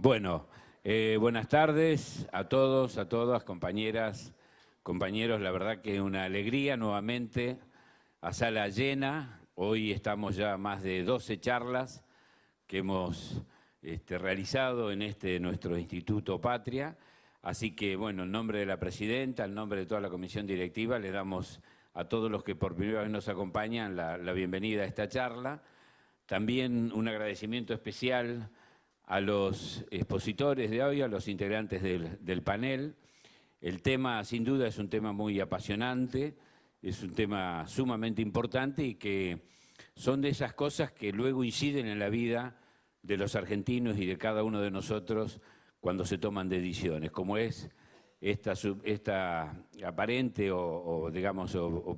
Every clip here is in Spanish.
Bueno, buenas tardes a todos, a todas, compañeras, compañeros. La verdad que una alegría nuevamente a sala llena. Hoy estamos ya más de 12 charlas que hemos realizado en nuestro Instituto Patria. Así que, bueno, en nombre de la presidenta, en nombre de toda la comisión directiva, le damos a todos los que por primera vez nos acompañan la bienvenida a esta charla. También un agradecimiento especial a los expositores de hoy, a los integrantes del panel. El tema, sin duda, es un tema muy apasionante, es un tema sumamente importante y que son de esas cosas que luego inciden en la vida de los argentinos y de cada uno de nosotros cuando se toman decisiones, como es esta aparente o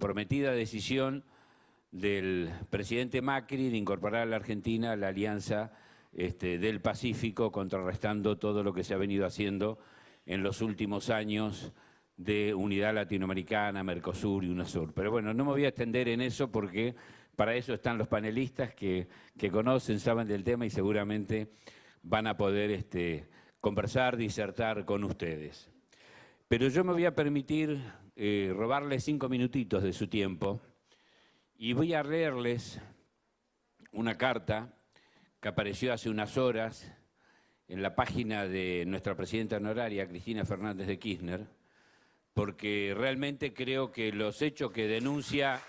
prometida decisión del presidente Macri de incorporar a la Argentina a la Alianza del Pacífico, contrarrestando todo lo que se ha venido haciendo en los últimos años de unidad latinoamericana, Mercosur y UNASUR. Pero bueno, no me voy a extender en eso porque para eso están los panelistas que conocen, saben del tema y seguramente van a poder conversar, disertar con ustedes. Pero yo me voy a permitir robarles 5 minutitos de su tiempo y voy a leerles una carta que apareció hace unas horas en la página de nuestra presidenta honoraria, Cristina Fernández de Kirchner, porque realmente creo que los hechos que denuncia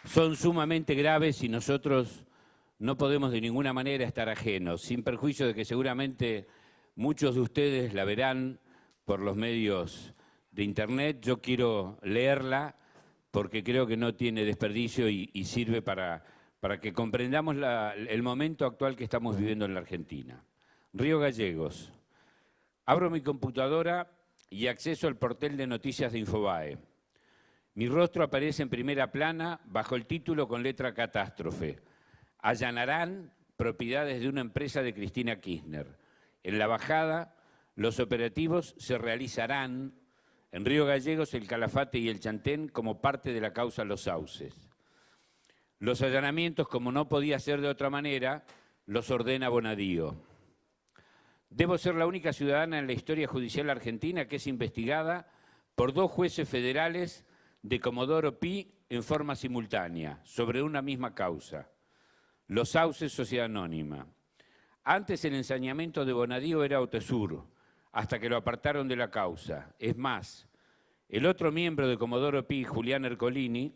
son sumamente graves y nosotros no podemos de ninguna manera estar ajenos, sin perjuicio de que seguramente muchos de ustedes la verán por los medios de internet. Yo quiero leerla porque creo que no tiene desperdicio y sirve para que comprendamos el momento actual que estamos viviendo en la Argentina. Río Gallegos. Abro mi computadora y acceso al portal de noticias de Infobae. Mi rostro aparece en primera plana bajo el título con letra catástrofe. Allanarán propiedades de una empresa de Cristina Kirchner. En la bajada, los operativos se realizarán en Río Gallegos, el Calafate y el Chantén como parte de la causa Los Sauces. Los allanamientos, como no podía ser de otra manera, los ordena Bonadío. Debo ser la única ciudadana en la historia judicial argentina que es investigada por 2 jueces federales de Comodoro Pi en forma simultánea, sobre una misma causa. Los Sauces, Sociedad Anónima. Antes el ensañamiento de Bonadío era Autosur, hasta que lo apartaron de la causa. Es más, el otro miembro de Comodoro Pi, Julián Ercolini,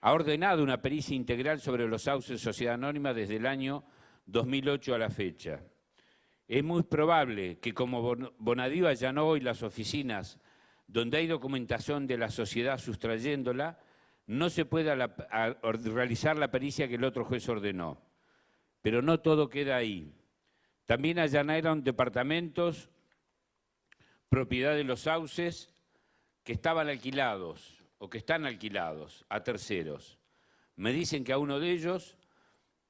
ha ordenado una pericia integral sobre los Sauces, Sociedad Anónima desde el año 2008 a la fecha. Es muy probable que como Bonadío allanó hoy las oficinas donde hay documentación de la sociedad sustrayéndola, no se pueda realizar la pericia que el otro juez ordenó. Pero no todo queda ahí. También allanaron departamentos, propiedad de los Sauces, que estaban alquilados o que están alquilados a terceros. Me dicen que a uno de ellos,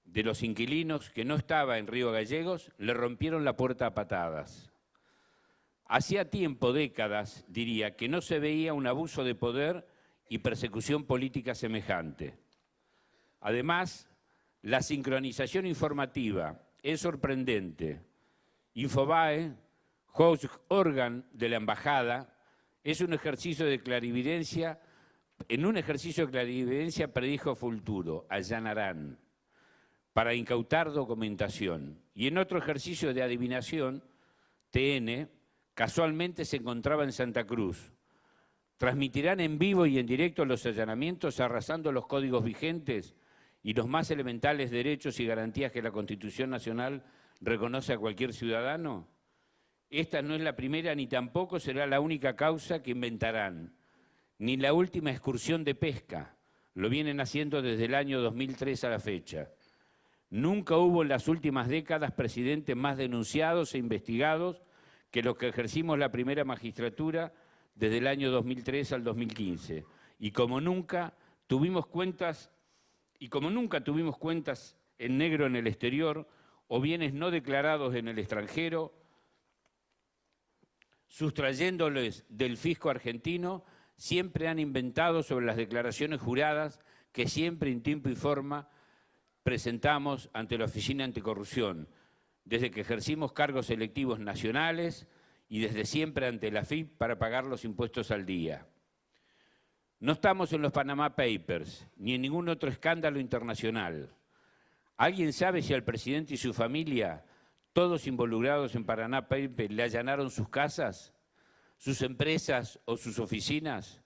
de los inquilinos que no estaba en Río Gallegos, le rompieron la puerta a patadas. Hacía tiempo, décadas, diría, que no se veía un abuso de poder y persecución política semejante. Además, la sincronización informativa es sorprendente. Infobae, host organ de la embajada, es un ejercicio de clarividencia. En un ejercicio de clarividencia predijo futuro, allanarán, para incautar documentación. Y en otro ejercicio de adivinación, TN, casualmente se encontraba en Santa Cruz. Transmitirán en vivo y en directo los allanamientos arrasando los códigos vigentes y los más elementales derechos y garantías que la Constitución Nacional reconoce a cualquier ciudadano. Esta no es la primera ni tampoco será la única causa que inventarán, ni la última excursión de pesca. Lo vienen haciendo desde el año 2003 a la fecha. Nunca hubo en las últimas décadas presidentes más denunciados e investigados que los que ejercimos la primera magistratura desde el año 2003 al 2015. Y como nunca tuvimos cuentas en negro en el exterior o bienes no declarados en el extranjero, sustrayéndoles del fisco argentino, siempre han inventado sobre las declaraciones juradas que siempre en tiempo y forma presentamos ante la Oficina Anticorrupción, desde que ejercimos cargos electivos nacionales y desde siempre ante la AFIP para pagar los impuestos al día. No estamos en los Panama Papers, ni en ningún otro escándalo internacional. ¿Alguien sabe si al presidente y su familia, todos involucrados en Panama Papers, le allanaron sus casas, sus empresas o sus oficinas?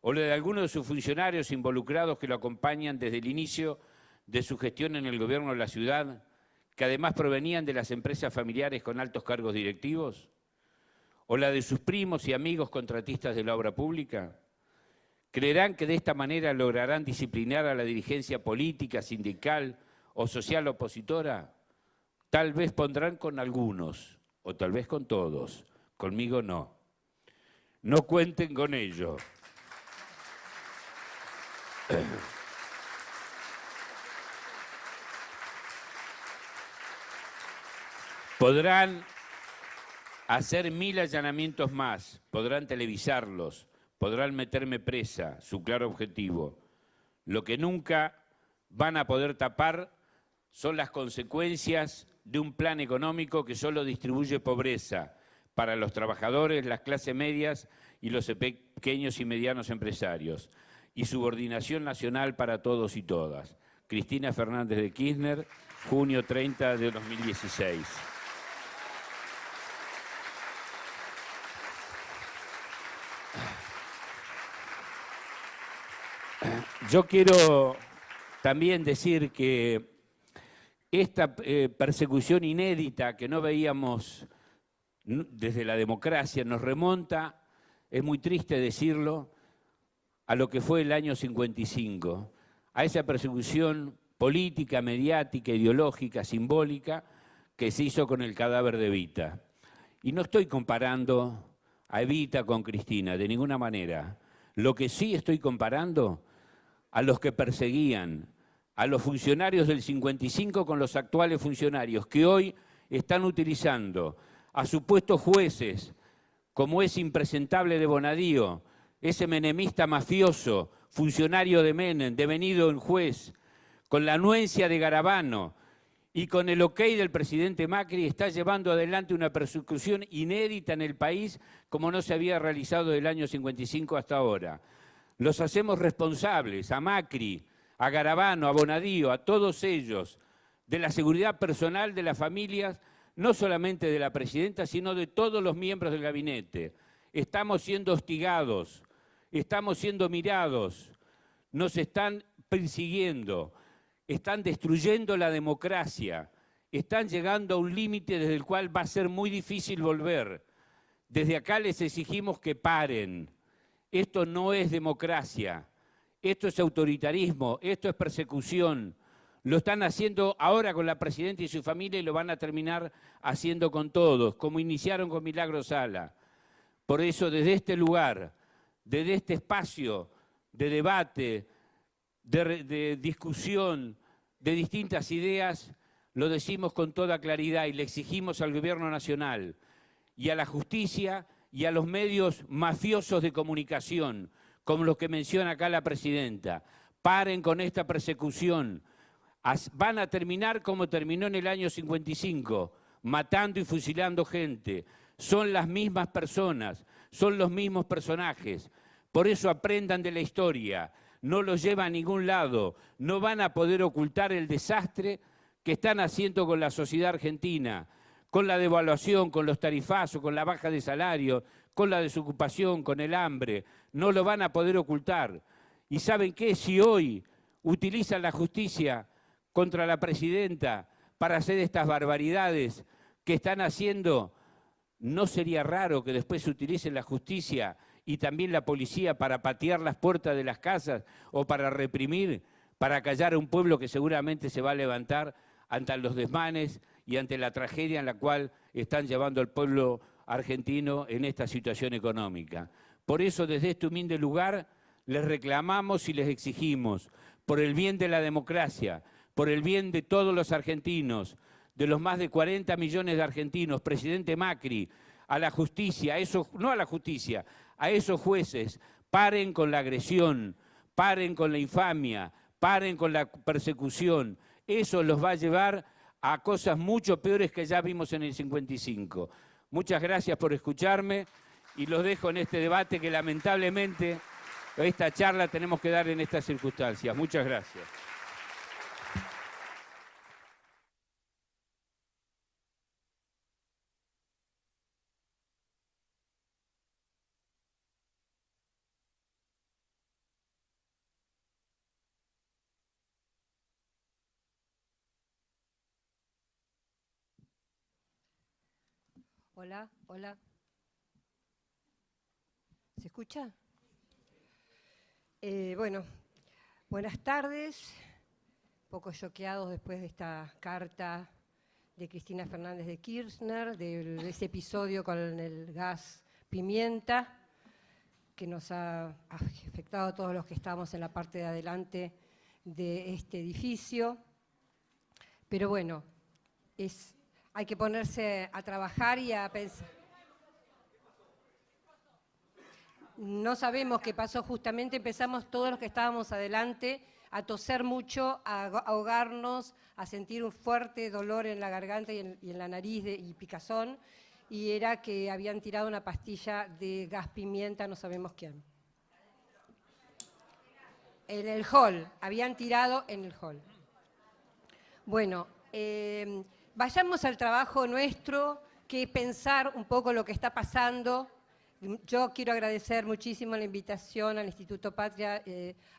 ¿O la de alguno de sus funcionarios involucrados que lo acompañan desde el inicio de su gestión en el gobierno de la ciudad, que además provenían de las empresas familiares con altos cargos directivos? ¿O la de sus primos y amigos contratistas de la obra pública? ¿Creerán que de esta manera lograrán disciplinar a la dirigencia política, sindical o social opositora? Tal vez pondrán con algunos, o tal vez con todos. Conmigo no. No cuenten con ello. Podrán hacer 1000 allanamientos más, podrán televisarlos, podrán meterme presa, su claro objetivo. Lo que nunca van a poder tapar son las consecuencias de un plan económico que solo distribuye pobreza para los trabajadores, las clases medias y los pequeños y medianos empresarios, y subordinación nacional para todos y todas. Cristina Fernández de Kirchner, junio 30 de 2016. Yo quiero también decir que esta persecución inédita que no veíamos desde la democracia nos remonta, es muy triste decirlo, a lo que fue el año 55, a esa persecución política, mediática, ideológica, simbólica que se hizo con el cadáver de Evita. Y no estoy comparando a Evita con Cristina, de ninguna manera. Lo que sí estoy comparando a los que perseguían, a los funcionarios del 55 con los actuales funcionarios que hoy están utilizando a supuestos jueces, como ese impresentable de Bonadío, ese menemista mafioso, funcionario de Menem, devenido en juez, con la anuencia de Garabano y con el ok del presidente Macri, está llevando adelante una persecución inédita en el país como no se había realizado del año 55 hasta ahora. Los hacemos responsables, a Macri, a Garabano, a Bonadío, a todos ellos, de la seguridad personal de las familias, no solamente de la presidenta, sino de todos los miembros del gabinete. Estamos siendo hostigados, estamos siendo mirados, nos están persiguiendo, están destruyendo la democracia, están llegando a un límite desde el cual va a ser muy difícil volver. Desde acá les exigimos que paren. Esto no es democracia, esto es autoritarismo, esto es persecución. Lo están haciendo ahora con la presidenta y su familia y lo van a terminar haciendo con todos, como iniciaron con Milagro Sala. Por eso, desde este lugar, desde este espacio de debate, de discusión, de distintas ideas, lo decimos con toda claridad y le exigimos al Gobierno Nacional y a la justicia y a los medios mafiosos de comunicación, como los que menciona acá la presidenta. Paren con esta persecución. Van a terminar como terminó en el año 55, matando y fusilando gente. Son las mismas personas, son los mismos personajes. Por eso aprendan de la historia, no los lleva a ningún lado, no van a poder ocultar el desastre que están haciendo con la sociedad argentina, con la devaluación, con los tarifazos, con la baja de salario, con la desocupación, con el hambre. No lo van a poder ocultar. ¿Y saben qué? Si hoy utilizan la justicia contra la presidenta para hacer estas barbaridades que están haciendo, no sería raro que después se utilice la justicia y también la policía para patear las puertas de las casas o para reprimir, para callar a un pueblo que seguramente se va a levantar ante los desmanes y ante la tragedia en la cual están llevando al pueblo argentino en esta situación económica. Por eso, desde este humilde lugar, les reclamamos y les exigimos, por el bien de la democracia, por el bien de todos los argentinos, de los más de 40 millones de argentinos, presidente Macri, a la justicia, no a la justicia, a esos jueces, paren con la agresión, paren con la infamia, paren con la persecución. Eso los va a llevar a cosas mucho peores que ya vimos en el 55. Muchas gracias por escucharme y los dejo en este debate que lamentablemente esta charla tenemos que dar en estas circunstancias. Muchas gracias. Hola, hola. ¿Se escucha? Bueno, buenas tardes. Un poco choqueados después de esta carta de Cristina Fernández de Kirchner, de ese episodio con el gas pimienta, que nos ha afectado a todos los que estamos en la parte de adelante de este edificio. Pero bueno, hay que ponerse a trabajar y a pensar. No sabemos qué pasó, justamente empezamos todos los que estábamos adelante a toser mucho, a ahogarnos, a sentir un fuerte dolor en la garganta y en la nariz y picazón, y era que habían tirado una pastilla de gas pimienta, no sabemos quién. En el hall, habían tirado en el hall. Bueno, vayamos al trabajo nuestro, que es pensar un poco lo que está pasando. Yo quiero agradecer muchísimo la invitación al Instituto Patria,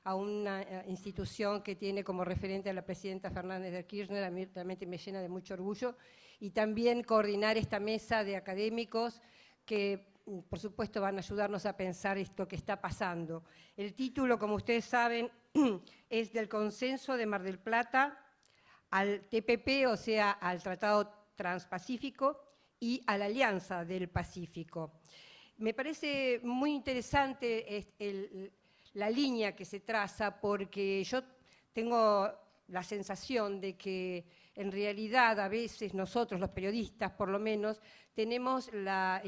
a una institución que tiene como referente a la presidenta Fernández de Kirchner. A mí realmente me llena de mucho orgullo. Y también coordinar esta mesa de académicos que, por supuesto, van a ayudarnos a pensar esto que está pasando. El título, como ustedes saben, es del Consenso de Mar del Plata al TPP, o sea, al Tratado Transpacífico, y a la Alianza del Pacífico. Me parece muy interesante la línea que se traza, porque yo tengo la sensación de que en realidad a veces nosotros, los periodistas por lo menos, tenemos la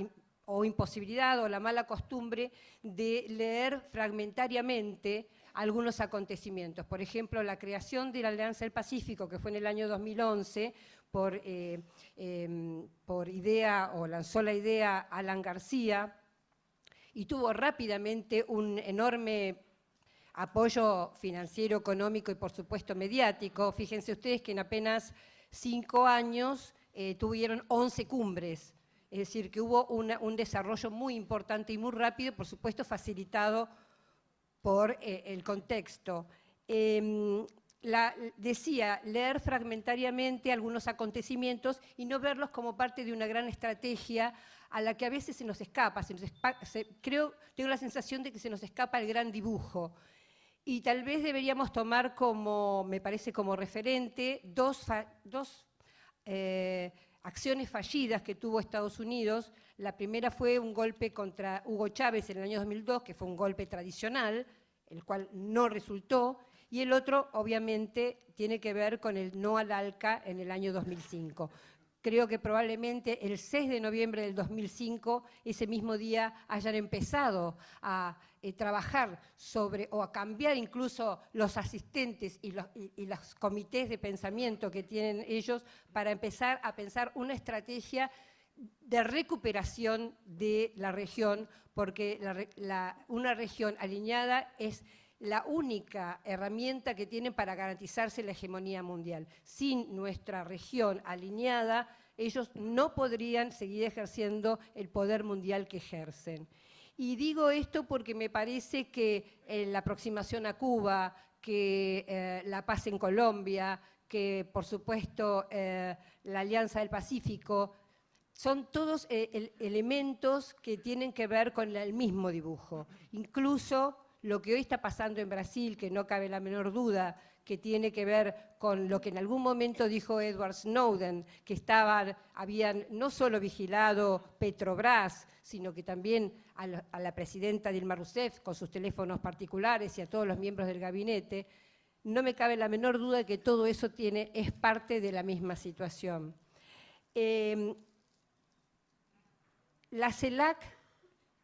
imposibilidad o la mala costumbre de leer fragmentariamente algunos acontecimientos. Por ejemplo, la creación de la Alianza del Pacífico, que fue en el año 2011, por idea, o lanzó la idea Alan García, y tuvo rápidamente un enorme apoyo financiero, económico y, por supuesto, mediático. Fíjense ustedes que en apenas 5 años tuvieron 11 cumbres, es decir, que hubo un desarrollo muy importante y muy rápido, por supuesto, facilitado por el contexto. Decía, leer fragmentariamente algunos acontecimientos y no verlos como parte de una gran estrategia a la que a veces se nos escapa, tengo la sensación de que se nos escapa el gran dibujo. Y tal vez deberíamos tomar me parece, como referente dos acciones fallidas que tuvo Estados Unidos. La primera fue un golpe contra Hugo Chávez en el año 2002, que fue un golpe tradicional, el cual no resultó, y el otro, obviamente, tiene que ver con el no al ALCA en el año 2005. Creo que probablemente el 6 de noviembre del 2005, ese mismo día, hayan empezado a trabajar sobre, o a cambiar incluso los asistentes y los comités de pensamiento que tienen ellos, para empezar a pensar una estrategia de recuperación de la región, porque una región alineada es la única herramienta que tienen para garantizarse la hegemonía mundial. Sin nuestra región alineada, ellos no podrían seguir ejerciendo el poder mundial que ejercen. Y digo esto porque me parece que la aproximación a Cuba, que la paz en Colombia, que por supuesto la Alianza del Pacífico, son todos elementos que tienen que ver con el mismo dibujo. Incluso lo que hoy está pasando en Brasil, que no cabe la menor duda, que tiene que ver con lo que en algún momento dijo Edward Snowden, que habían no solo vigilado Petrobras, sino que también a la presidenta Dilma Rousseff con sus teléfonos particulares y a todos los miembros del gabinete. No me cabe la menor duda de que todo eso es parte de la misma situación. la CELAC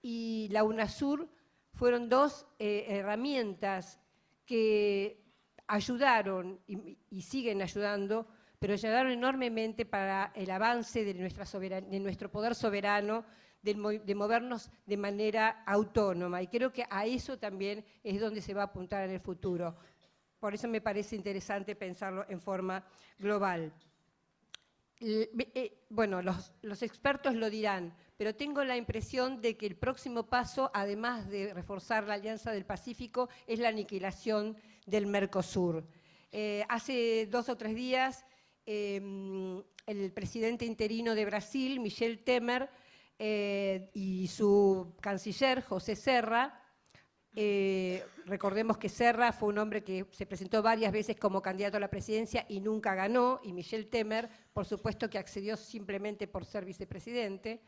y la UNASUR fueron dos herramientas que ayudaron y siguen ayudando, pero ayudaron enormemente para el avance de nuestro poder soberano, de movernos de manera autónoma. Y creo que a eso también es donde se va a apuntar en el futuro. Por eso me parece interesante pensarlo en forma global. Bueno, los expertos lo dirán, pero tengo la impresión de que el próximo paso, además de reforzar la Alianza del Pacífico, es la aniquilación del Mercosur. Hace 2 o 3 días, el presidente interino de Brasil, Michel Temer, y su canciller, José Serra, recordemos que Serra fue un hombre que se presentó varias veces como candidato a la presidencia y nunca ganó, y Michel Temer, por supuesto que accedió simplemente por ser vicepresidente,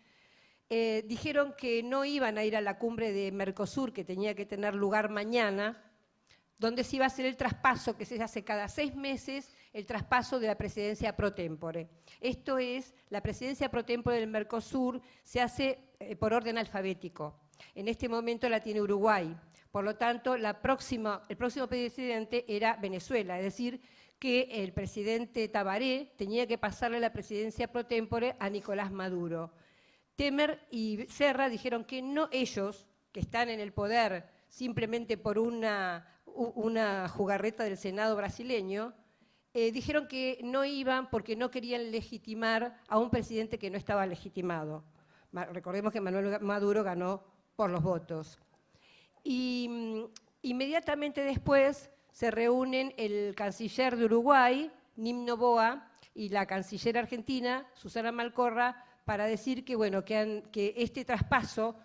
dijeron que no iban a ir a la cumbre de Mercosur, que tenía que tener lugar mañana, donde se iba a hacer el traspaso, que se hace cada 6 meses, el traspaso de la presidencia pro tempore. Esto es, la presidencia pro tempore del Mercosur se hace por orden alfabético. En este momento la tiene Uruguay. Por lo tanto, el próximo presidente era Venezuela, es decir, que el presidente Tabaré tenía que pasarle la presidencia pro tempore a Nicolás Maduro. Temer y Serra dijeron que no ellos, que están en el poder simplemente por una jugarreta del Senado brasileño, dijeron que no iban porque no querían legitimar a un presidente que no estaba legitimado. Recordemos que Manuel Maduro ganó por los votos. Y inmediatamente después se reúnen el canciller de Uruguay, Nim Noboa, y la canciller argentina, Susana Malcorra, para decir que, bueno, que este traspaso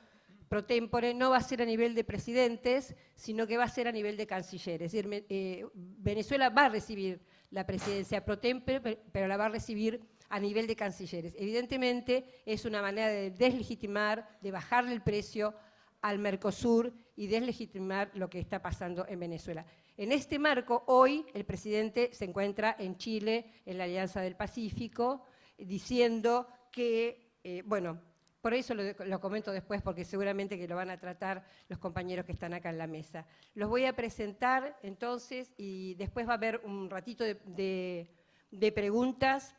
pro tempore no va a ser a nivel de presidentes, sino que va a ser a nivel de cancilleres. Es decir, Venezuela va a recibir la presidencia pro tempore, pero la va a recibir a nivel de cancilleres. Evidentemente es una manera de deslegitimar, de bajarle el precio al Mercosur y deslegitimar lo que está pasando en Venezuela. En este marco, hoy el presidente se encuentra en Chile, en la Alianza del Pacífico, diciendo que, bueno, por eso lo comento después, porque seguramente que lo van a tratar los compañeros que están acá en la mesa. Los voy a presentar entonces y después va a haber un ratito de preguntas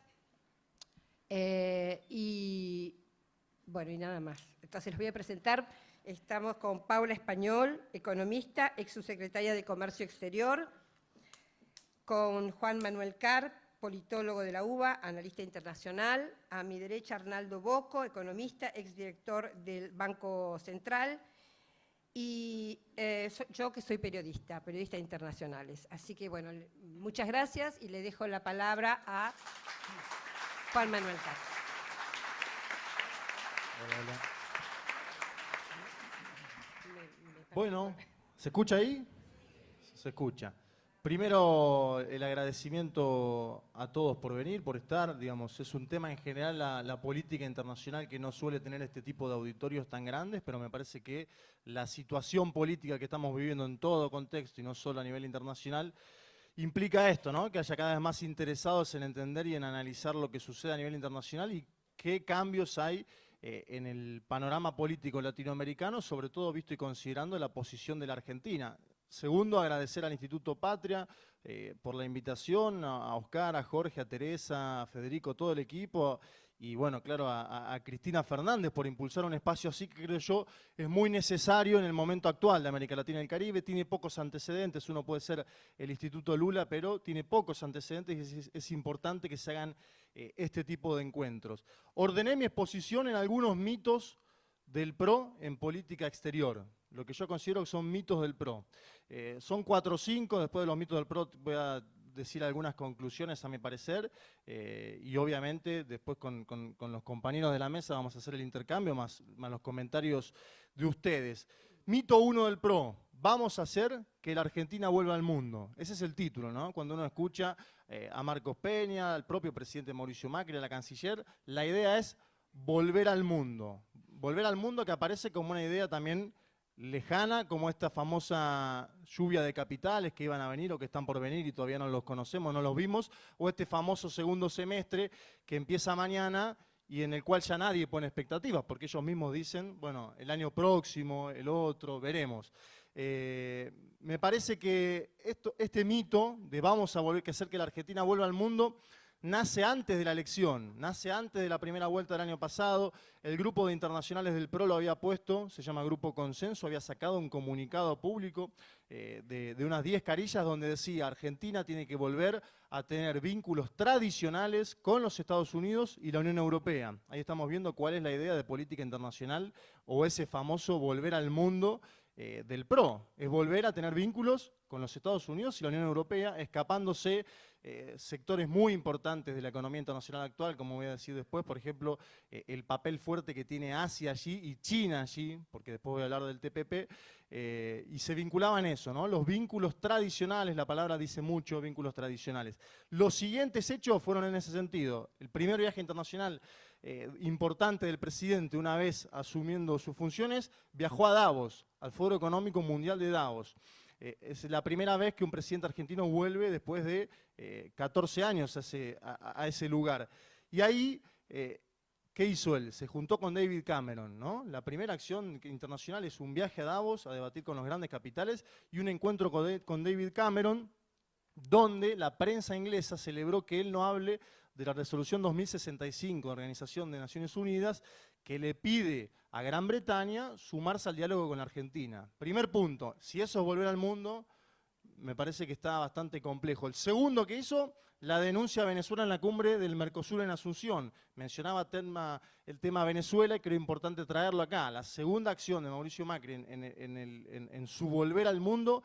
y bueno, y nada más. Entonces los voy a presentar. Estamos con Paula Español, economista, ex subsecretaria de Comercio Exterior, con Juan Manuel Carr, politólogo de la UBA, analista internacional, a mi derecha Arnaldo Bocco, economista, exdirector del Banco Central, y yo que soy periodista internacionales. Así que bueno, muchas gracias y le dejo la palabra a Juan Manuel Carr. Hola. Bueno, ¿se escucha ahí? Se escucha. Primero, el agradecimiento a todos por venir, por estar. Digamos, es un tema en general, la política internacional, que no suele tener este tipo de auditorios tan grandes, pero me parece que la situación política que estamos viviendo en todo contexto, y no solo a nivel internacional, implica esto, ¿no? Que haya cada vez más interesados en entender y en analizar lo que sucede a nivel internacional y qué cambios hay en el panorama político latinoamericano, sobre todo visto y considerando la posición de la Argentina. Segundo, agradecer al Instituto Patria por la invitación, a Oscar, a Jorge, a Teresa, a Federico, todo el equipo, y bueno, claro, a Cristina Fernández por impulsar un espacio así que creo yo es muy necesario en el momento actual de América Latina y el Caribe. Tiene pocos antecedentes, uno puede ser el Instituto Lula, pero tiene pocos antecedentes y es importante que se hagan este tipo de encuentros. Ordené mi exposición en algunos mitos del PRO en política exterior, lo que yo considero que son mitos del PRO. Son 4 o 5, después de los mitos del PRO voy a decir algunas conclusiones a mi parecer, y obviamente después con los compañeros de la mesa vamos a hacer el intercambio, más los comentarios de ustedes. Mito 1 del PRO, vamos a hacer que la Argentina vuelva al mundo. Ese es el título, ¿no? Cuando uno escucha a Marcos Peña, al propio presidente Mauricio Macri, a la canciller, la idea es volver al mundo. Volver al mundo, que aparece como una idea también lejana, como esta famosa lluvia de capitales que iban a venir o que están por venir y todavía no los conocemos, no los vimos, o este famoso segundo semestre que empieza mañana y en el cual ya nadie pone expectativas, porque ellos mismos dicen, bueno, el año próximo, el otro, veremos. Me parece que este mito de vamos a volver, que hacer que la Argentina vuelva al mundo, nace antes de la elección, nace antes de la primera vuelta del año pasado. El grupo de internacionales del PRO lo había puesto, se llama Grupo Consenso, había sacado un comunicado público de unas 10 carillas donde decía Argentina tiene que volver a tener vínculos tradicionales con los Estados Unidos y la Unión Europea. Ahí estamos viendo cuál es la idea de política internacional o ese famoso volver al mundo del PRO. Es volver a tener vínculos con los Estados Unidos y la Unión Europea, escapándose sectores muy importantes de la economía internacional actual, como voy a decir después, por ejemplo, el papel fuerte que tiene Asia allí y China allí, porque después voy a hablar del TPP, y se vinculaban eso, ¿no? Los vínculos tradicionales, la palabra dice mucho, vínculos tradicionales. Los siguientes hechos fueron en ese sentido. El primer viaje internacional importante del presidente, una vez asumiendo sus funciones, viajó a Davos, al Foro Económico Mundial de Davos. Es la primera vez que un presidente argentino vuelve después de 14 años a ese lugar. Y ahí, ¿qué hizo él? Se juntó con David Cameron, ¿no? La primera acción internacional es un viaje a Davos a debatir con los grandes capitales y un encuentro con David Cameron, donde la prensa inglesa celebró que él no hable de la resolución 2065 de la Organización de Naciones Unidas, que le pide a Gran Bretaña sumarse al diálogo con la Argentina. Primer punto, si eso es volver al mundo, me parece que está bastante complejo. El segundo que hizo, la denuncia a Venezuela en la cumbre del Mercosur en Asunción. Mencionaba el tema Venezuela y creo importante traerlo acá. La segunda acción de Mauricio Macri en su volver al mundo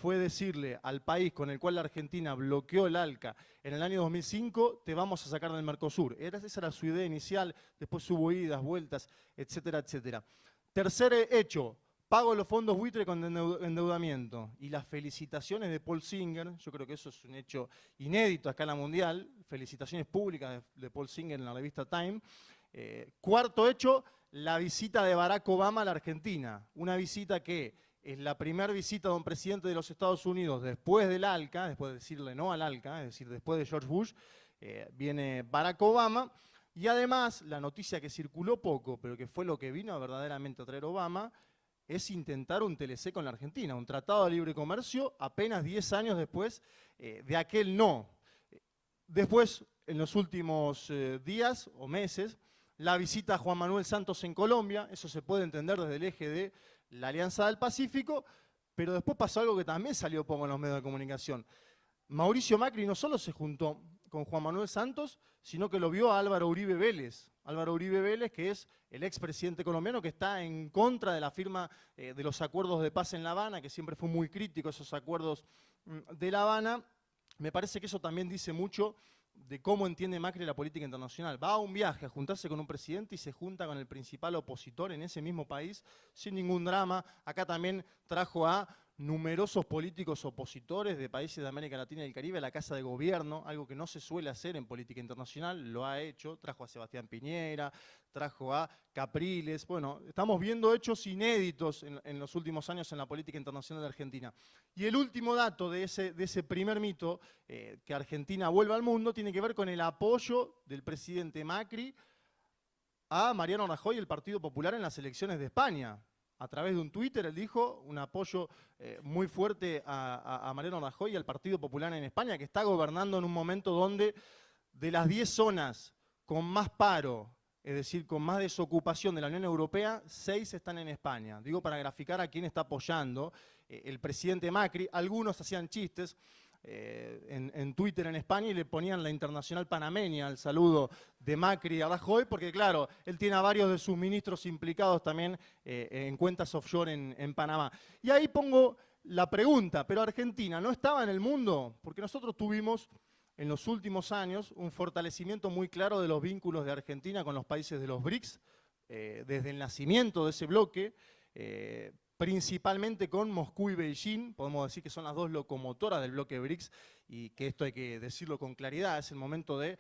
fue decirle al país con el cual la Argentina bloqueó el ALCA en el año 2005, te vamos a sacar del Mercosur. Esa era su idea inicial, después hubo idas, vueltas, etcétera, etcétera. Tercer hecho, pago los fondos buitre con endeudamiento. Y las felicitaciones de Paul Singer, yo creo que eso es un hecho inédito a escala mundial, felicitaciones públicas de Paul Singer en la revista Time. Cuarto hecho, la visita de Barack Obama a la Argentina. Una visita que es la primera visita de un presidente de los Estados Unidos después del ALCA, después de decirle no al ALCA, es decir, después de George Bush, viene Barack Obama. Y además, la noticia que circuló poco, pero que fue lo que vino verdaderamente a traer Obama, es intentar un TLC con la Argentina, un tratado de libre comercio apenas 10 años después de aquel no. Después, en los últimos días o meses, la visita a Juan Manuel Santos en Colombia, eso se puede entender desde el eje de la Alianza del Pacífico, pero después pasó algo que también salió poco en los medios de comunicación. Mauricio Macri no solo se juntó con Juan Manuel Santos, sino que lo vio a Álvaro Uribe Vélez. Álvaro Uribe Vélez, que es el expresidente colombiano que está en contra de la firma de los acuerdos de paz en La Habana, que siempre fue muy crítico a esos acuerdos de La Habana. Me parece que eso también dice mucho de cómo entiende Macri la política internacional. Va a un viaje a juntarse con un presidente y se junta con el principal opositor en ese mismo país sin ningún drama. Acá también trajo a numerosos políticos opositores de países de América Latina y el Caribe a la Casa de Gobierno, algo que no se suele hacer en política internacional, lo ha hecho. Trajo a Sebastián Piñera, trajo a Capriles. Bueno, estamos viendo hechos inéditos en los últimos años en la política internacional de Argentina. Y el último dato de ese primer mito, que Argentina vuelva al mundo, tiene que ver con el apoyo del presidente Macri a Mariano Rajoy y el Partido Popular en las elecciones de España. A través de un Twitter, él dijo un apoyo muy fuerte a Mariano Rajoy y al Partido Popular en España, que está gobernando en un momento donde de las 10 zonas con más paro, es decir, con más desocupación de la Unión Europea, 6 están en España. Digo, para graficar a quién está apoyando el presidente Macri. Algunos hacían chistes en Twitter en España y le ponían la internacional panameña al saludo de Macri a Rajoy, porque claro, él tiene a varios de sus ministros implicados también en cuentas offshore en Panamá. Y ahí pongo la pregunta, ¿pero Argentina no estaba en el mundo? Porque nosotros tuvimos en los últimos años un fortalecimiento muy claro de los vínculos de Argentina con los países de los BRICS, desde el nacimiento de ese bloque, principalmente con Moscú y Beijing. Podemos decir que son las dos locomotoras del bloque BRICS y que esto hay que decirlo con claridad, es el momento del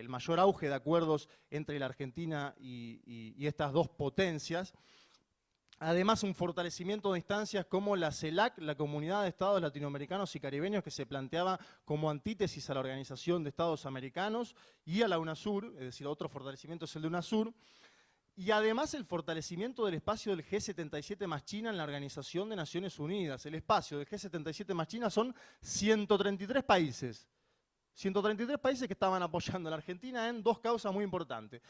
mayor auge de acuerdos entre la Argentina y estas dos potencias. Además, un fortalecimiento de instancias como la CELAC, la Comunidad de Estados Latinoamericanos y Caribeños, que se planteaba como antítesis a la Organización de Estados Americanos y a la UNASUR, es decir, otro fortalecimiento es el de UNASUR. Y además el fortalecimiento del espacio del G77 más China en la Organización de Naciones Unidas. El espacio del G77 más China son 133 países. 133 países que estaban apoyando a la Argentina en dos causas muy importantes.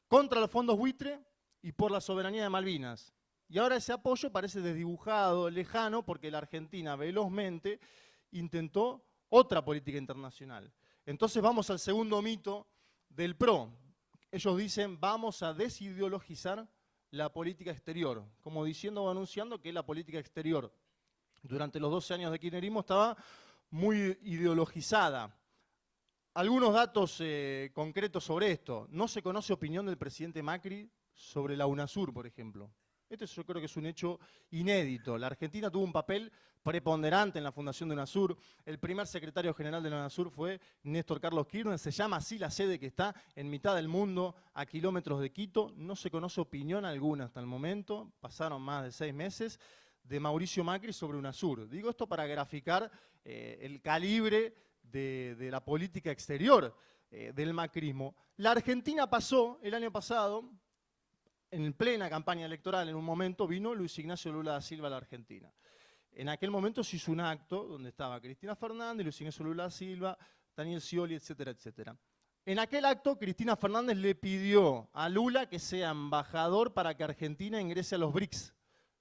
Contra los fondos buitre y por la soberanía de Malvinas. Y ahora ese apoyo parece desdibujado, lejano, porque la Argentina velozmente intentó otra política internacional. Entonces vamos al segundo mito del PRO. Ellos dicen, vamos a desideologizar la política exterior, como diciendo o anunciando que la política exterior durante los 12 años de kirchnerismo estaba muy ideologizada. Algunos datos concretos sobre esto. No se conoce opinión del presidente Macri sobre la UNASUR, por ejemplo. Este yo creo que es un hecho inédito. La Argentina tuvo un papel preponderante en la fundación de UNASUR. El primer secretario general de la UNASUR fue Néstor Carlos Kirchner. Se llama así la sede que está en mitad del mundo, a kilómetros de Quito. No se conoce opinión alguna hasta el momento. Pasaron más de 6 meses de Mauricio Macri sobre UNASUR. Digo esto para graficar el calibre de la política exterior del macrismo. La Argentina pasó el año pasado, en plena campaña electoral, en un momento vino Luis Ignacio Lula da Silva a la Argentina. En aquel momento se hizo un acto donde estaba Cristina Fernández, Luis Ignacio Lula da Silva, Daniel Scioli, etcétera, etcétera. En aquel acto, Cristina Fernández le pidió a Lula que sea embajador para que Argentina ingrese a los BRICS.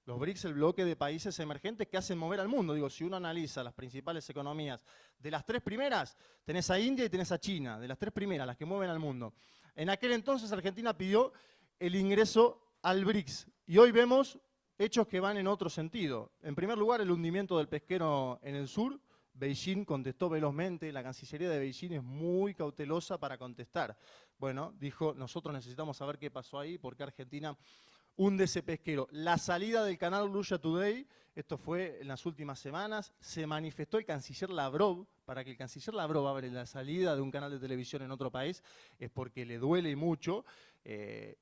Los BRICS, el bloque de países emergentes que hacen mover al mundo. Digo, si uno analiza las principales economías de las 3 primeras, tenés a India y tenés a China, de las 3 primeras, las que mueven al mundo. En aquel entonces Argentina pidió el ingreso al BRICS. Y hoy vemos hechos que van en otro sentido. En primer lugar, el hundimiento del pesquero en el sur. Beijing contestó velozmente, la Cancillería de Beijing es muy cautelosa para contestar. Bueno, dijo, nosotros necesitamos saber qué pasó ahí, por qué Argentina hunde ese pesquero. La salida del canal Russia Today, esto fue en las últimas semanas, se manifestó el canciller Lavrov. Para que el canciller Lavrov abra la salida de un canal de televisión en otro país es porque le duele mucho.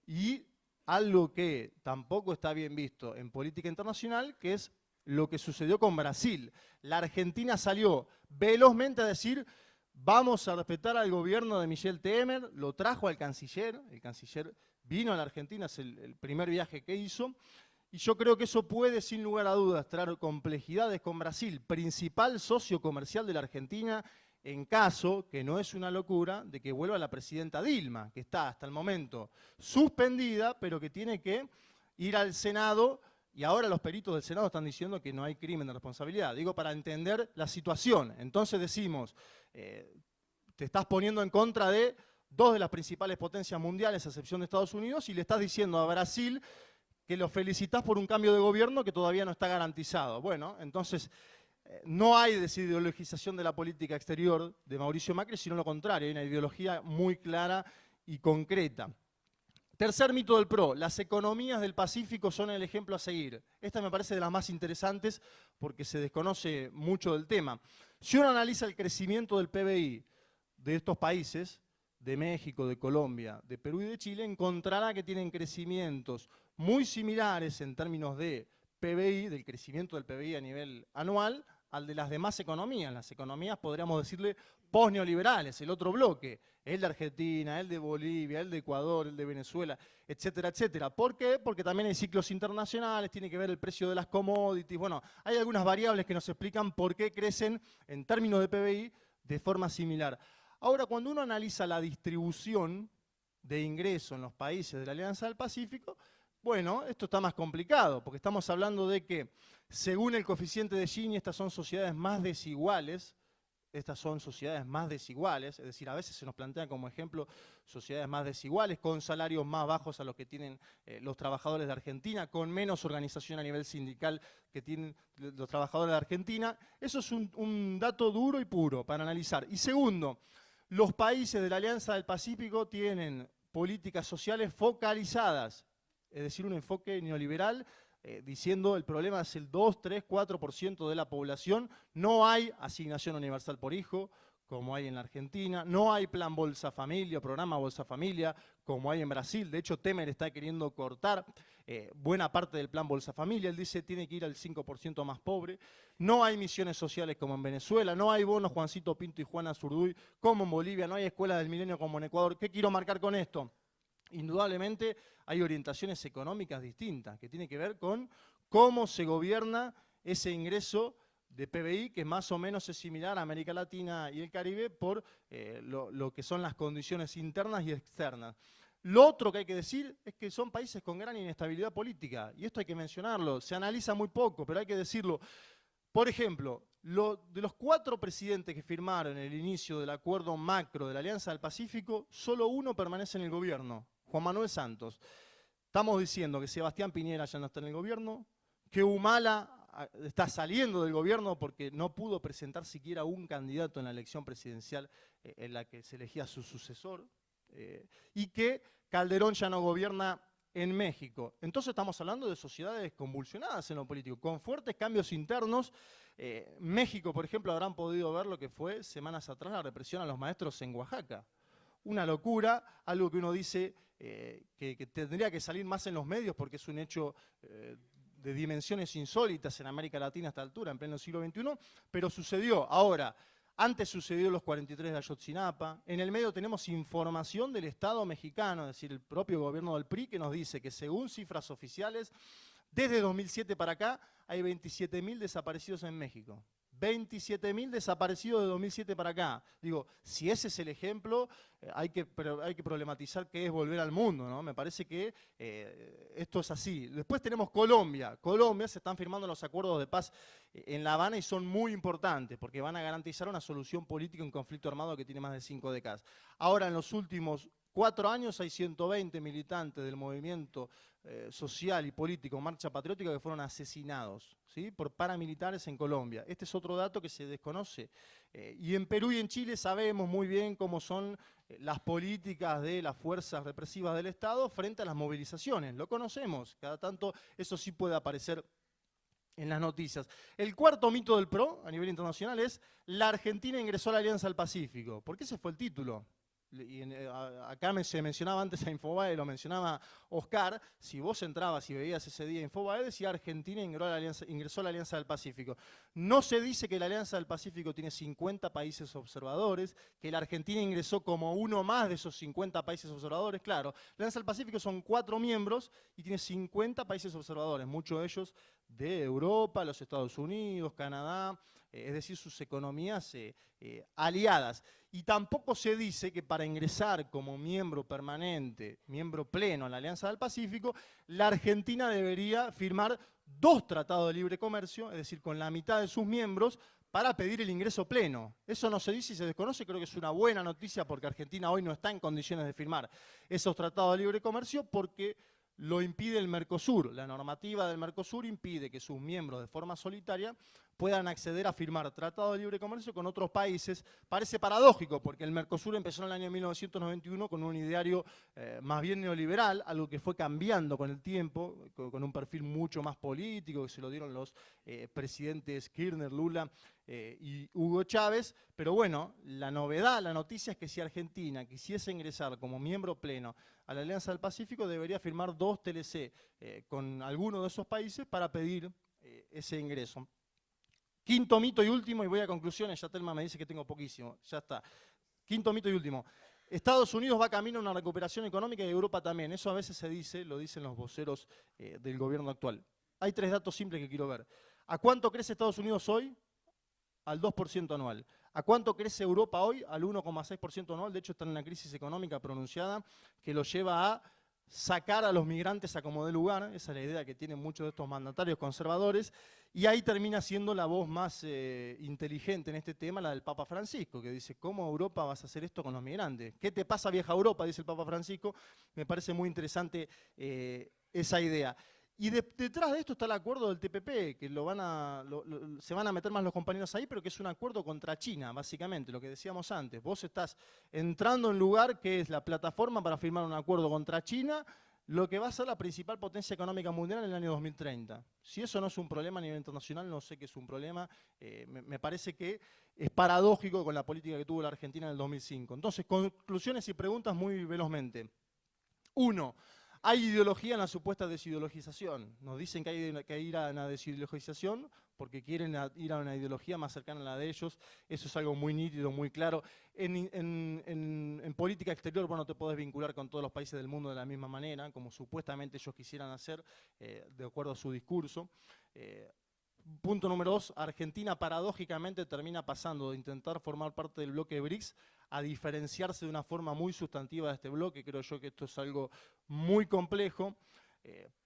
Y algo que tampoco está bien visto en política internacional, que es lo que sucedió con Brasil. La Argentina salió velozmente a decir, vamos a respetar al gobierno de Michel Temer, lo trajo al canciller, el canciller vino a la Argentina, es el primer viaje que hizo, y yo creo que eso puede, sin lugar a dudas, traer complejidades con Brasil, principal socio comercial de la Argentina, en caso, que no es una locura, de que vuelva la presidenta Dilma, que está hasta el momento suspendida, pero que tiene que ir al Senado, y ahora los peritos del Senado están diciendo que no hay crimen de responsabilidad. Digo, para entender la situación. Entonces decimos, te estás poniendo en contra de 2 de las principales potencias mundiales, a excepción de Estados Unidos, y le estás diciendo a Brasil que lo felicitás por un cambio de gobierno que todavía no está garantizado. Bueno, entonces no hay desideologización de la política exterior de Mauricio Macri, sino lo contrario, hay una ideología muy clara y concreta. Tercer mito del PRO, las economías del Pacífico son el ejemplo a seguir. Esta me parece de las más interesantes porque se desconoce mucho del tema. Si uno analiza el crecimiento del PBI de estos países, de México, de Colombia, de Perú y de Chile, encontrará que tienen crecimientos muy similares en términos de PBI, del crecimiento del PBI a nivel anual, al de las demás economías. Las economías, podríamos decirle, post-neoliberales, el otro bloque, el de Argentina, el de Bolivia, el de Ecuador, el de Venezuela, etcétera, etcétera. ¿Por qué? Porque también hay ciclos internacionales, tiene que ver el precio de las commodities. Bueno, hay algunas variables que nos explican por qué crecen en términos de PBI de forma similar. Ahora, cuando uno analiza la distribución de ingresos en los países de la Alianza del Pacífico, bueno, esto está más complicado, porque estamos hablando de que, según el coeficiente de Gini, estas son sociedades más desiguales, es decir, a veces se nos plantea como ejemplo sociedades más desiguales, con salarios más bajos a los que tienen los trabajadores de Argentina, con menos organización a nivel sindical que tienen los trabajadores de Argentina. Eso es un dato duro y puro para analizar. Y segundo, los países de la Alianza del Pacífico tienen políticas sociales focalizadas, es decir, un enfoque neoliberal, diciendo el problema es el 2, 3, 4% de la población, no hay asignación universal por hijo, como hay en la Argentina, no hay plan Bolsa Familia, programa Bolsa Familia, como hay en Brasil. De hecho, Temer está queriendo cortar buena parte del plan Bolsa Familia. Él dice que tiene que ir al 5% más pobre. No hay misiones sociales como en Venezuela, no hay bonos Juancito Pinto y Juana Zurduy como en Bolivia, no hay escuela del milenio como en Ecuador. ¿Qué quiero marcar con esto? Indudablemente hay orientaciones económicas distintas, que tienen que ver con cómo se gobierna ese ingreso de PBI, que más o menos es similar a América Latina y el Caribe por lo que son las condiciones internas y externas. Lo otro que hay que decir es que son países con gran inestabilidad política, y esto hay que mencionarlo, se analiza muy poco, pero hay que decirlo. Por ejemplo, de los 4 presidentes que firmaron el inicio del acuerdo macro de la Alianza del Pacífico, solo uno permanece en el gobierno, Juan Manuel Santos. Estamos diciendo que Sebastián Piñera ya no está en el gobierno, que Humala está saliendo del gobierno porque no pudo presentar siquiera un candidato en la elección presidencial en la que se elegía su sucesor, y que Calderón ya no gobierna en México. Entonces estamos hablando de sociedades convulsionadas en lo político, con fuertes cambios internos. México, por ejemplo, habrán podido ver lo que fue semanas atrás la represión a los maestros en Oaxaca. Una locura, algo que uno dice que tendría que salir más en los medios porque es un hecho de dimensiones insólitas en América Latina a esta altura, en pleno siglo XXI, pero sucedió. Ahora, antes sucedió los 43 de Ayotzinapa, en el medio tenemos información del Estado mexicano, es decir, el propio gobierno del PRI, que nos dice que según cifras oficiales, desde 2007 para acá hay 27.000 desaparecidos en México. 27.000 desaparecidos de 2007 para acá. Digo, si ese es el ejemplo, hay que problematizar qué es volver al mundo, ¿no? Me parece que esto es así. Después tenemos Colombia. Colombia, se están firmando los acuerdos de paz en La Habana y son muy importantes porque van a garantizar una solución política a un conflicto armado que tiene más de 5 décadas. Ahora, en los últimos 4 años hay 120 militantes del movimiento social y político Marcha Patriótica que fueron asesinados, ¿sí?, por paramilitares en Colombia. Este es otro dato que se desconoce. Y en Perú y en Chile sabemos muy bien cómo son las políticas de las fuerzas represivas del Estado frente a las movilizaciones. Lo conocemos, cada tanto eso sí puede aparecer en las noticias. El cuarto mito del PRO a nivel internacional es la Argentina ingresó a la Alianza del Pacífico. ¿Por qué ese fue el título? Y acá se mencionaba antes a Infobae, lo mencionaba Oscar. Si vos entrabas y veías ese día Infobae, decía Argentina ingresó a la Alianza del Pacífico. No se dice que la Alianza del Pacífico tiene 50 países observadores, que la Argentina ingresó como uno más de esos 50 países observadores. Claro, la Alianza del Pacífico son 4 miembros y tiene 50 países observadores, muchos de ellos de Europa, los Estados Unidos, Canadá, es decir, sus economías aliadas. Y tampoco se dice que para ingresar como miembro permanente, miembro pleno a la Alianza del Pacífico, la Argentina debería firmar 2 tratados de libre comercio, es decir, con la mitad de sus miembros, para pedir el ingreso pleno. Eso no se dice y se desconoce, creo que es una buena noticia porque Argentina hoy no está en condiciones de firmar esos tratados de libre comercio porque lo impide el Mercosur. La normativa del Mercosur impide que sus miembros de forma solitaria puedan acceder a firmar tratados de libre comercio con otros países. Parece paradójico, porque el Mercosur empezó en el año 1991 con un ideario más bien neoliberal, algo que fue cambiando con el tiempo, con un perfil mucho más político, que se lo dieron los presidentes Kirchner, Lula y Hugo Chávez. Pero bueno, la novedad, la noticia es que si Argentina quisiese ingresar como miembro pleno a la Alianza del Pacífico, debería firmar 2 TLC con alguno de esos países para pedir ese ingreso. Quinto mito y último, y voy a conclusiones, ya Telma me dice que tengo poquísimo, ya está. Quinto mito y último. Estados Unidos va camino a una recuperación económica y Europa también. Eso a veces se dice, lo dicen los voceros del gobierno actual. Hay 3 datos simples que quiero ver. ¿A cuánto crece Estados Unidos hoy? Al 2% anual. ¿A cuánto crece Europa hoy? Al 1,6% anual. De hecho, está en una crisis económica pronunciada que lo lleva a sacar a los migrantes a como dé lugar. Esa es la idea que tienen muchos de estos mandatarios conservadores. Y ahí termina siendo la voz más inteligente en este tema, la del Papa Francisco, que dice, ¿cómo Europa vas a hacer esto con los migrantes? ¿Qué te pasa, vieja Europa?, dice el Papa Francisco. Me parece muy interesante esa idea. Y detrás de esto está el acuerdo del TPP, que se van a meter más los compañeros ahí, pero que es un acuerdo contra China, básicamente, lo que decíamos antes. Vos estás entrando en un lugar que es la plataforma para firmar un acuerdo contra China, lo que va a ser la principal potencia económica mundial en el año 2030. Si eso no es un problema a nivel internacional, no sé qué es un problema. Me parece que es paradójico con la política que tuvo la Argentina en el 2005. Entonces, conclusiones y preguntas muy velozmente. Uno, hay ideología en la supuesta desideologización. Nos dicen que hay que ir a una desideologización porque quieren ir a una ideología más cercana a la de ellos. Eso es algo muy nítido, muy claro. En política exterior, bueno, te podés vincular con todos los países del mundo de la misma manera, como supuestamente ellos quisieran hacer, de acuerdo a su discurso. Punto número 2, Argentina paradójicamente termina pasando de intentar formar parte del bloque BRICS a diferenciarse de una forma muy sustantiva de este bloque. Creo yo que esto es algo muy complejo.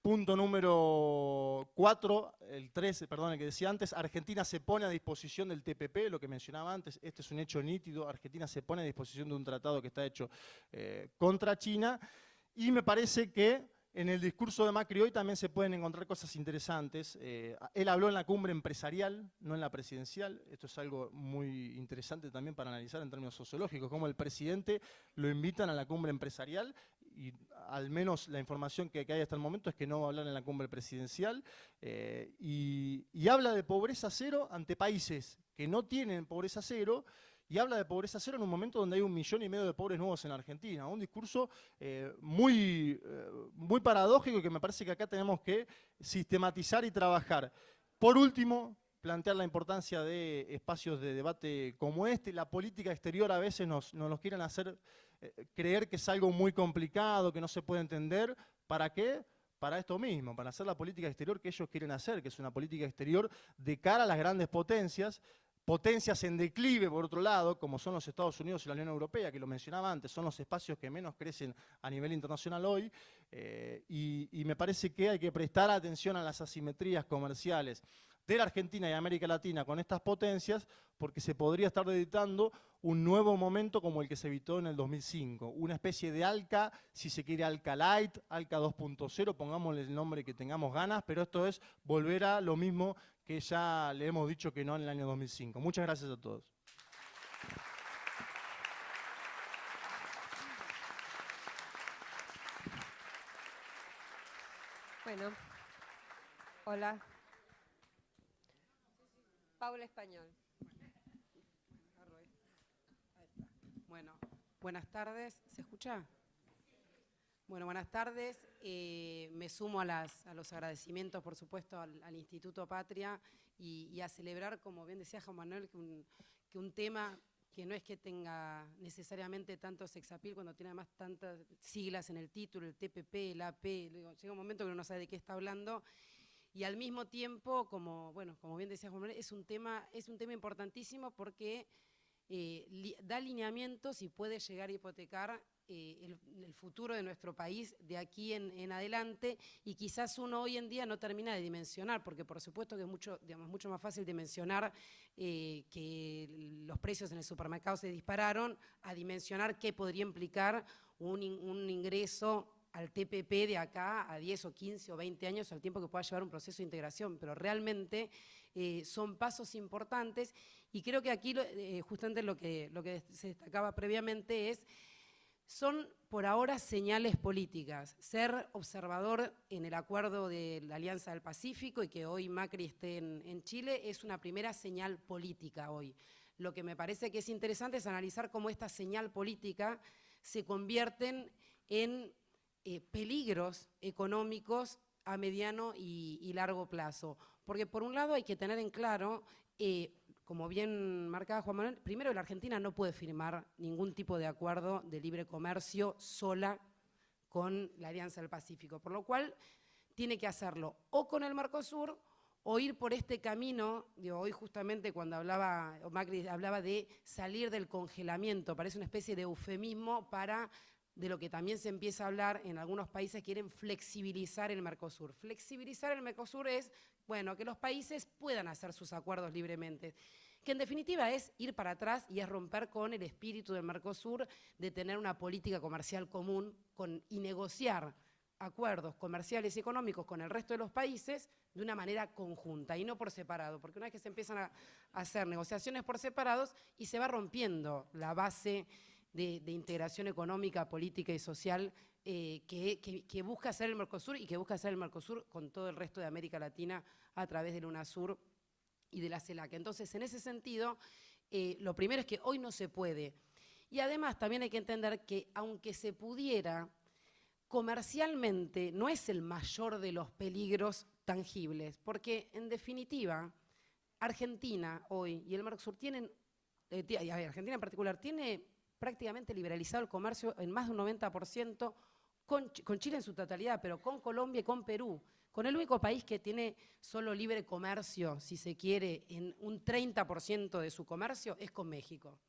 Punto número 4, el que decía antes, Argentina se pone a disposición del TPP, lo que mencionaba antes, este es un hecho nítido, Argentina se pone a disposición de un tratado que está hecho contra China, y me parece que en el discurso de Macri hoy también se pueden encontrar cosas interesantes. Él habló en la cumbre empresarial, no en la presidencial. Esto es algo muy interesante también para analizar en términos sociológicos, cómo el presidente lo invitan a la cumbre empresarial y al menos la información que hay hasta el momento es que no va a hablar en la cumbre presidencial. Y habla de pobreza cero ante países que no tienen pobreza cero. Y habla de pobreza cero en un momento donde hay 1,5 millones de pobres nuevos en Argentina. Un discurso muy paradójico y que me parece que acá tenemos que sistematizar y trabajar. Por último, plantear la importancia de espacios de debate como este. La política exterior a veces nos los quieren hacer creer que es algo muy complicado, que no se puede entender. ¿Para qué? Para esto mismo, para hacer la política exterior que ellos quieren hacer, que es una política exterior de cara a las grandes potencias en declive, por otro lado, como son los Estados Unidos y la Unión Europea, que lo mencionaba antes, son los espacios que menos crecen a nivel internacional hoy, y me parece que hay que prestar atención a las asimetrías comerciales de la Argentina y América Latina con estas potencias, porque se podría estar editando un nuevo momento como el que se evitó en el 2005, una especie de ALCA, si se quiere ALCA Light, ALCA 2.0, pongámosle el nombre que tengamos ganas, pero esto es volver a lo mismo que ya le hemos dicho que no en el año 2005. Muchas gracias a todos. Bueno, hola. Paula Español. Bueno, buenas tardes. ¿Se escucha? Bueno, buenas tardes. Me sumo a los agradecimientos, por supuesto, al Instituto Patria y a celebrar, como bien decía Juan Manuel, que un tema que no es que tenga necesariamente tanto sexapil, cuando tiene además tantas siglas en el título, el TPP, el AP, llega un momento que uno no sabe de qué está hablando, y al mismo tiempo, como bien decía Juan Manuel, es un tema importantísimo porque da lineamientos y puede llegar a hipotecar el futuro de nuestro país de aquí en adelante, y quizás uno hoy en día no termina de dimensionar, porque por supuesto que es mucho más fácil dimensionar que los precios en el supermercado se dispararon, a dimensionar qué podría implicar un ingreso al TPP de acá a 10 o 15 o 20 años, al tiempo que pueda llevar un proceso de integración, pero realmente son pasos importantes, y creo que aquí justamente lo que se destacaba previamente son por ahora señales políticas. Ser observador en el acuerdo de la Alianza del Pacífico y que hoy Macri esté en Chile es una primera señal política hoy. Lo que me parece que es interesante es analizar cómo esta señal política se convierten en peligros económicos a mediano y largo plazo. Porque por un lado hay que tener en claro, como bien marcaba Juan Manuel, primero la Argentina no puede firmar ningún tipo de acuerdo de libre comercio sola con la Alianza del Pacífico, por lo cual tiene que hacerlo o con el Mercosur o ir por este camino. Hoy justamente cuando Macri hablaba de salir del congelamiento, parece una especie de eufemismo para de lo que también se empieza a hablar en algunos países, quieren flexibilizar el Mercosur. Flexibilizar el Mercosur es, que los países puedan hacer sus acuerdos libremente, que en definitiva es ir para atrás y es romper con el espíritu del Mercosur de tener una política comercial común y negociar acuerdos comerciales y económicos con el resto de los países de una manera conjunta y no por separado, porque una vez que se empiezan a hacer negociaciones por separados y se va rompiendo la base de integración económica, política y social que busca hacer el Mercosur y que busca hacer el Mercosur con todo el resto de América Latina a través del UNASUR y de la CELAC. Entonces, en ese sentido, lo primero es que hoy no se puede. Y además también hay que entender que aunque se pudiera, comercialmente no es el mayor de los peligros tangibles, porque en definitiva, Argentina hoy y el Mercosur tienen, Argentina en particular, tiene prácticamente liberalizado el comercio en más de un 90%, con Chile en su totalidad, pero con Colombia y con Perú. Con el único país que tiene solo libre comercio, si se quiere, en un 30% de su comercio, es con México.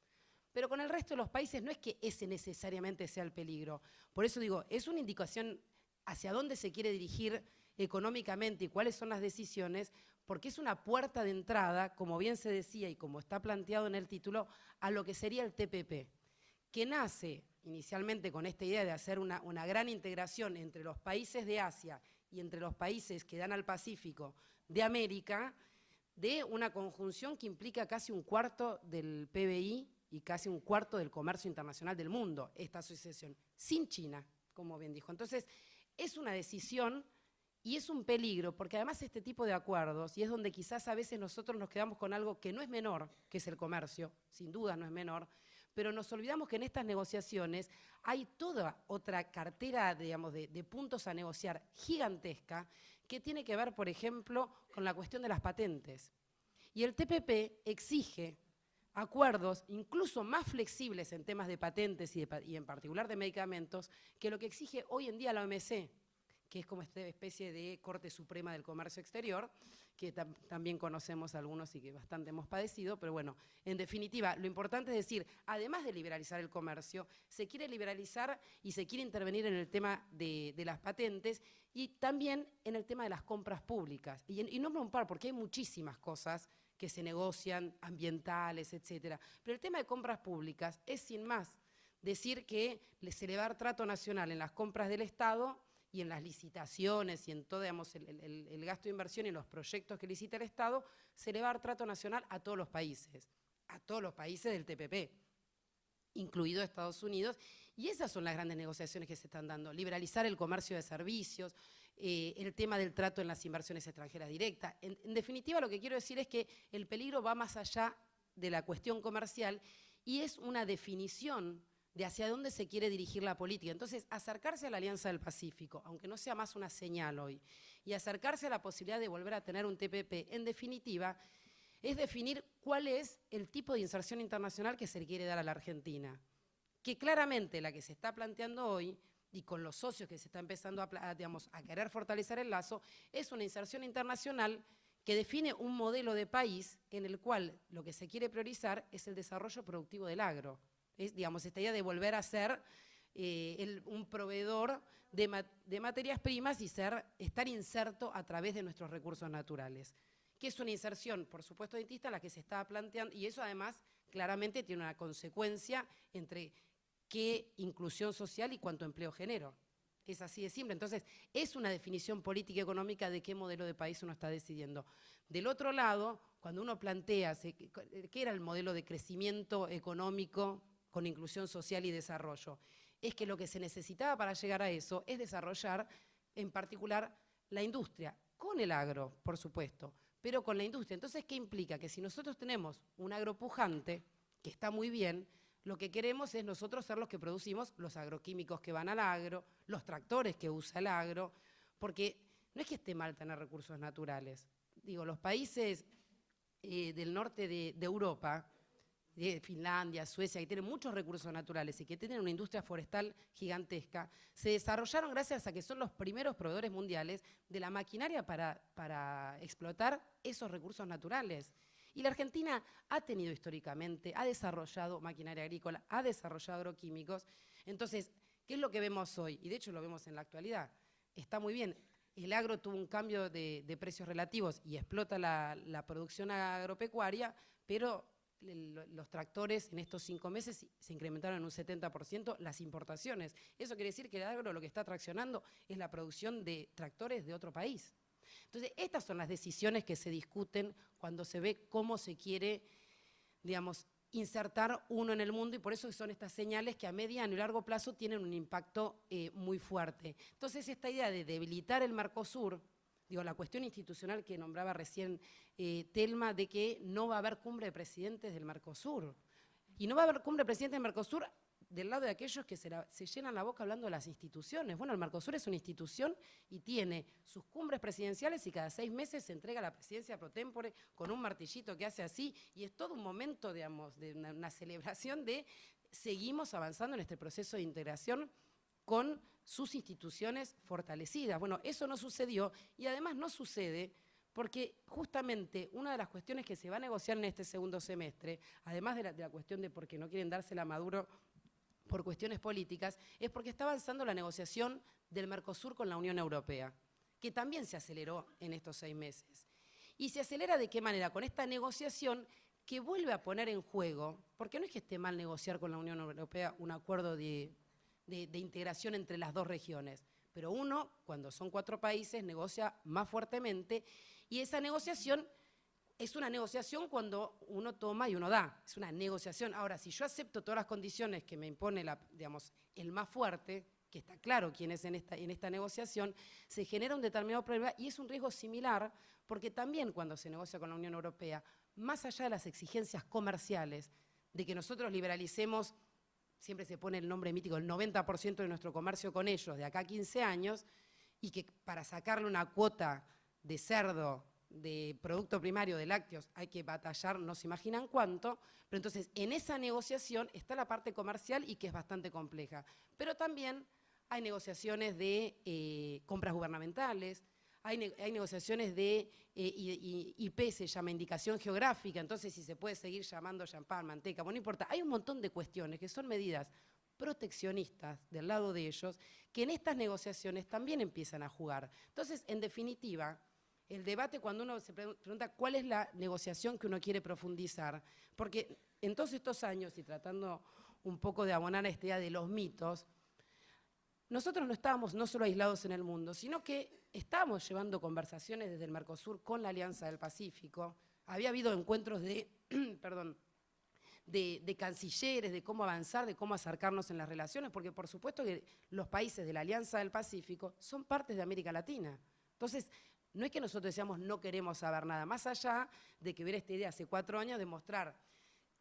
Pero con el resto de los países no es que ese necesariamente sea el peligro. Por eso digo, es una indicación hacia dónde se quiere dirigir económicamente y cuáles son las decisiones, porque es una puerta de entrada, como bien se decía y como está planteado en el título, a lo que sería el TPP, que nace inicialmente con esta idea de hacer una gran integración entre los países de Asia y entre los países que dan al Pacífico de América, de una conjunción que implica casi un cuarto del PBI y casi un cuarto del comercio internacional del mundo, esta asociación, sin China, como bien dijo. Entonces, es una decisión y es un peligro, porque además este tipo de acuerdos, y es donde quizás a veces nosotros nos quedamos con algo que no es menor, que es el comercio, sin duda no es menor, pero nos olvidamos que en estas negociaciones hay toda otra cartera, digamos, de puntos a negociar gigantesca, que tiene que ver, por ejemplo, con la cuestión de las patentes. Y el TPP exige acuerdos incluso más flexibles en temas de patentes y en particular de medicamentos que lo que exige hoy en día la OMC, que es como esta especie de Corte Suprema del Comercio Exterior, que también conocemos algunos y que bastante hemos padecido, pero bueno, en definitiva, lo importante es decir, además de liberalizar el comercio, se quiere liberalizar y se quiere intervenir en el tema de las patentes y también en el tema de las compras públicas. Y no un par, porque hay muchísimas cosas que se negocian, ambientales, etcétera. Pero el tema de compras públicas es, sin más, decir que se le va a dar trato nacional en las compras del Estado y en las licitaciones y en todo, digamos, el gasto de inversión y los proyectos que licita el Estado, se le va a dar trato nacional a todos los países del TPP, incluido Estados Unidos, y esas son las grandes negociaciones que se están dando. Liberalizar el comercio de servicios, el tema del trato en las inversiones extranjeras directas. En definitiva, lo que quiero decir es que el peligro va más allá de la cuestión comercial y es una definición de hacia dónde se quiere dirigir la política. Entonces, acercarse a la Alianza del Pacífico, aunque no sea más una señal hoy, y acercarse a la posibilidad de volver a tener un TPP, en definitiva, es definir cuál es el tipo de inserción internacional que se le quiere dar a la Argentina. Que claramente la que se está planteando hoy, y con los socios que se está empezando a querer fortalecer el lazo, es una inserción internacional que define un modelo de país en el cual lo que se quiere priorizar es el desarrollo productivo del agro. Es, digamos, esta idea de volver a ser un proveedor de materias primas y estar inserto a través de nuestros recursos naturales. Que es una inserción, por supuesto, distinta a la que se estaba planteando, y eso además claramente tiene una consecuencia entre qué inclusión social y cuánto empleo genero. Es así de simple. Entonces, es una definición política y económica de qué modelo de país uno está decidiendo. Del otro lado, cuando uno plantea qué era el modelo de crecimiento económico con inclusión social y desarrollo, es que lo que se necesitaba para llegar a eso es desarrollar, en particular, la industria, con el agro, por supuesto, pero con la industria. Entonces, ¿qué implica? Que si nosotros tenemos un agro pujante, que está muy bien, lo que queremos es nosotros ser los que producimos los agroquímicos que van al agro, los tractores que usa el agro, porque no es que esté mal tener recursos naturales. Digo, los países del norte de Europa, de Finlandia, Suecia, que tienen muchos recursos naturales y que tienen una industria forestal gigantesca, se desarrollaron gracias a que son los primeros proveedores mundiales de la maquinaria para explotar esos recursos naturales. Y la Argentina ha tenido históricamente, ha desarrollado maquinaria agrícola, ha desarrollado agroquímicos. Entonces, ¿qué es lo que vemos hoy? Y de hecho lo vemos en la actualidad. Está muy bien, el agro tuvo un cambio de precios relativos y explota la producción agropecuaria, pero los tractores en estos 5 meses se incrementaron en un 70% las importaciones. Eso quiere decir que el agro lo que está traccionando es la producción de tractores de otro país. Entonces, estas son las decisiones que se discuten cuando se ve cómo se quiere, digamos, insertar uno en el mundo, y por eso son estas señales que a mediano y largo plazo tienen un impacto muy fuerte. Entonces, esta idea de debilitar el Mercosur, digo, la cuestión institucional que nombraba recién Telma, de que no va a haber cumbre de presidentes del Mercosur, y no va a haber cumbre de presidentes del Mercosur del lado de aquellos que se llenan la boca hablando de las instituciones. Bueno, el Mercosur es una institución y tiene sus cumbres presidenciales y cada 6 meses se entrega la presidencia pro tempore con un martillito que hace así, y es todo un momento, digamos, de una celebración de seguimos avanzando en este proceso de integración con sus instituciones fortalecidas. Bueno, eso no sucedió, y además no sucede porque justamente una de las cuestiones que se va a negociar en este segundo semestre, además de la cuestión de por qué no quieren dársela a Maduro por cuestiones políticas, es porque está avanzando la negociación del Mercosur con la Unión Europea, que también se aceleró en estos 6 meses. ¿Y se acelera de qué manera? Con esta negociación que vuelve a poner en juego, porque no es que esté mal negociar con la Unión Europea un acuerdo de integración entre las dos regiones, pero uno, cuando son 4 países, negocia más fuertemente, y esa negociación es una negociación cuando uno toma y uno da, es una negociación. Ahora, si yo acepto todas las condiciones que me impone digamos, el más fuerte, que está claro quién es en esta negociación, se genera un determinado problema, y es un riesgo similar, porque también cuando se negocia con la Unión Europea, más allá de las exigencias comerciales, de que nosotros liberalicemos, siempre se pone el nombre mítico, el 90% de nuestro comercio con ellos de acá a 15 años, y que para sacarle una cuota de cerdo, de producto primario, de lácteos, hay que batallar, no se imaginan cuánto, pero entonces en esa negociación está la parte comercial y que es bastante compleja. Pero también hay negociaciones de compras gubernamentales, hay negociaciones de IP, se llama indicación geográfica, entonces si se puede seguir llamando champán, manteca, bueno, no importa. Hay un montón de cuestiones que son medidas proteccionistas del lado de ellos, que en estas negociaciones también empiezan a jugar. Entonces, en definitiva, el debate, cuando uno se pregunta cuál es la negociación que uno quiere profundizar, porque en todos estos años, y tratando un poco de abonar a esta idea de los mitos, nosotros no estábamos no solo aislados en el mundo, sino que estábamos llevando conversaciones desde el Mercosur con la Alianza del Pacífico. Había habido encuentros de cancilleres, de cómo avanzar, de cómo acercarnos en las relaciones, porque por supuesto que los países de la Alianza del Pacífico son partes de América Latina. Entonces, no es que nosotros decíamos no queremos saber nada, más allá de que hubiera esta idea hace 4 años de mostrar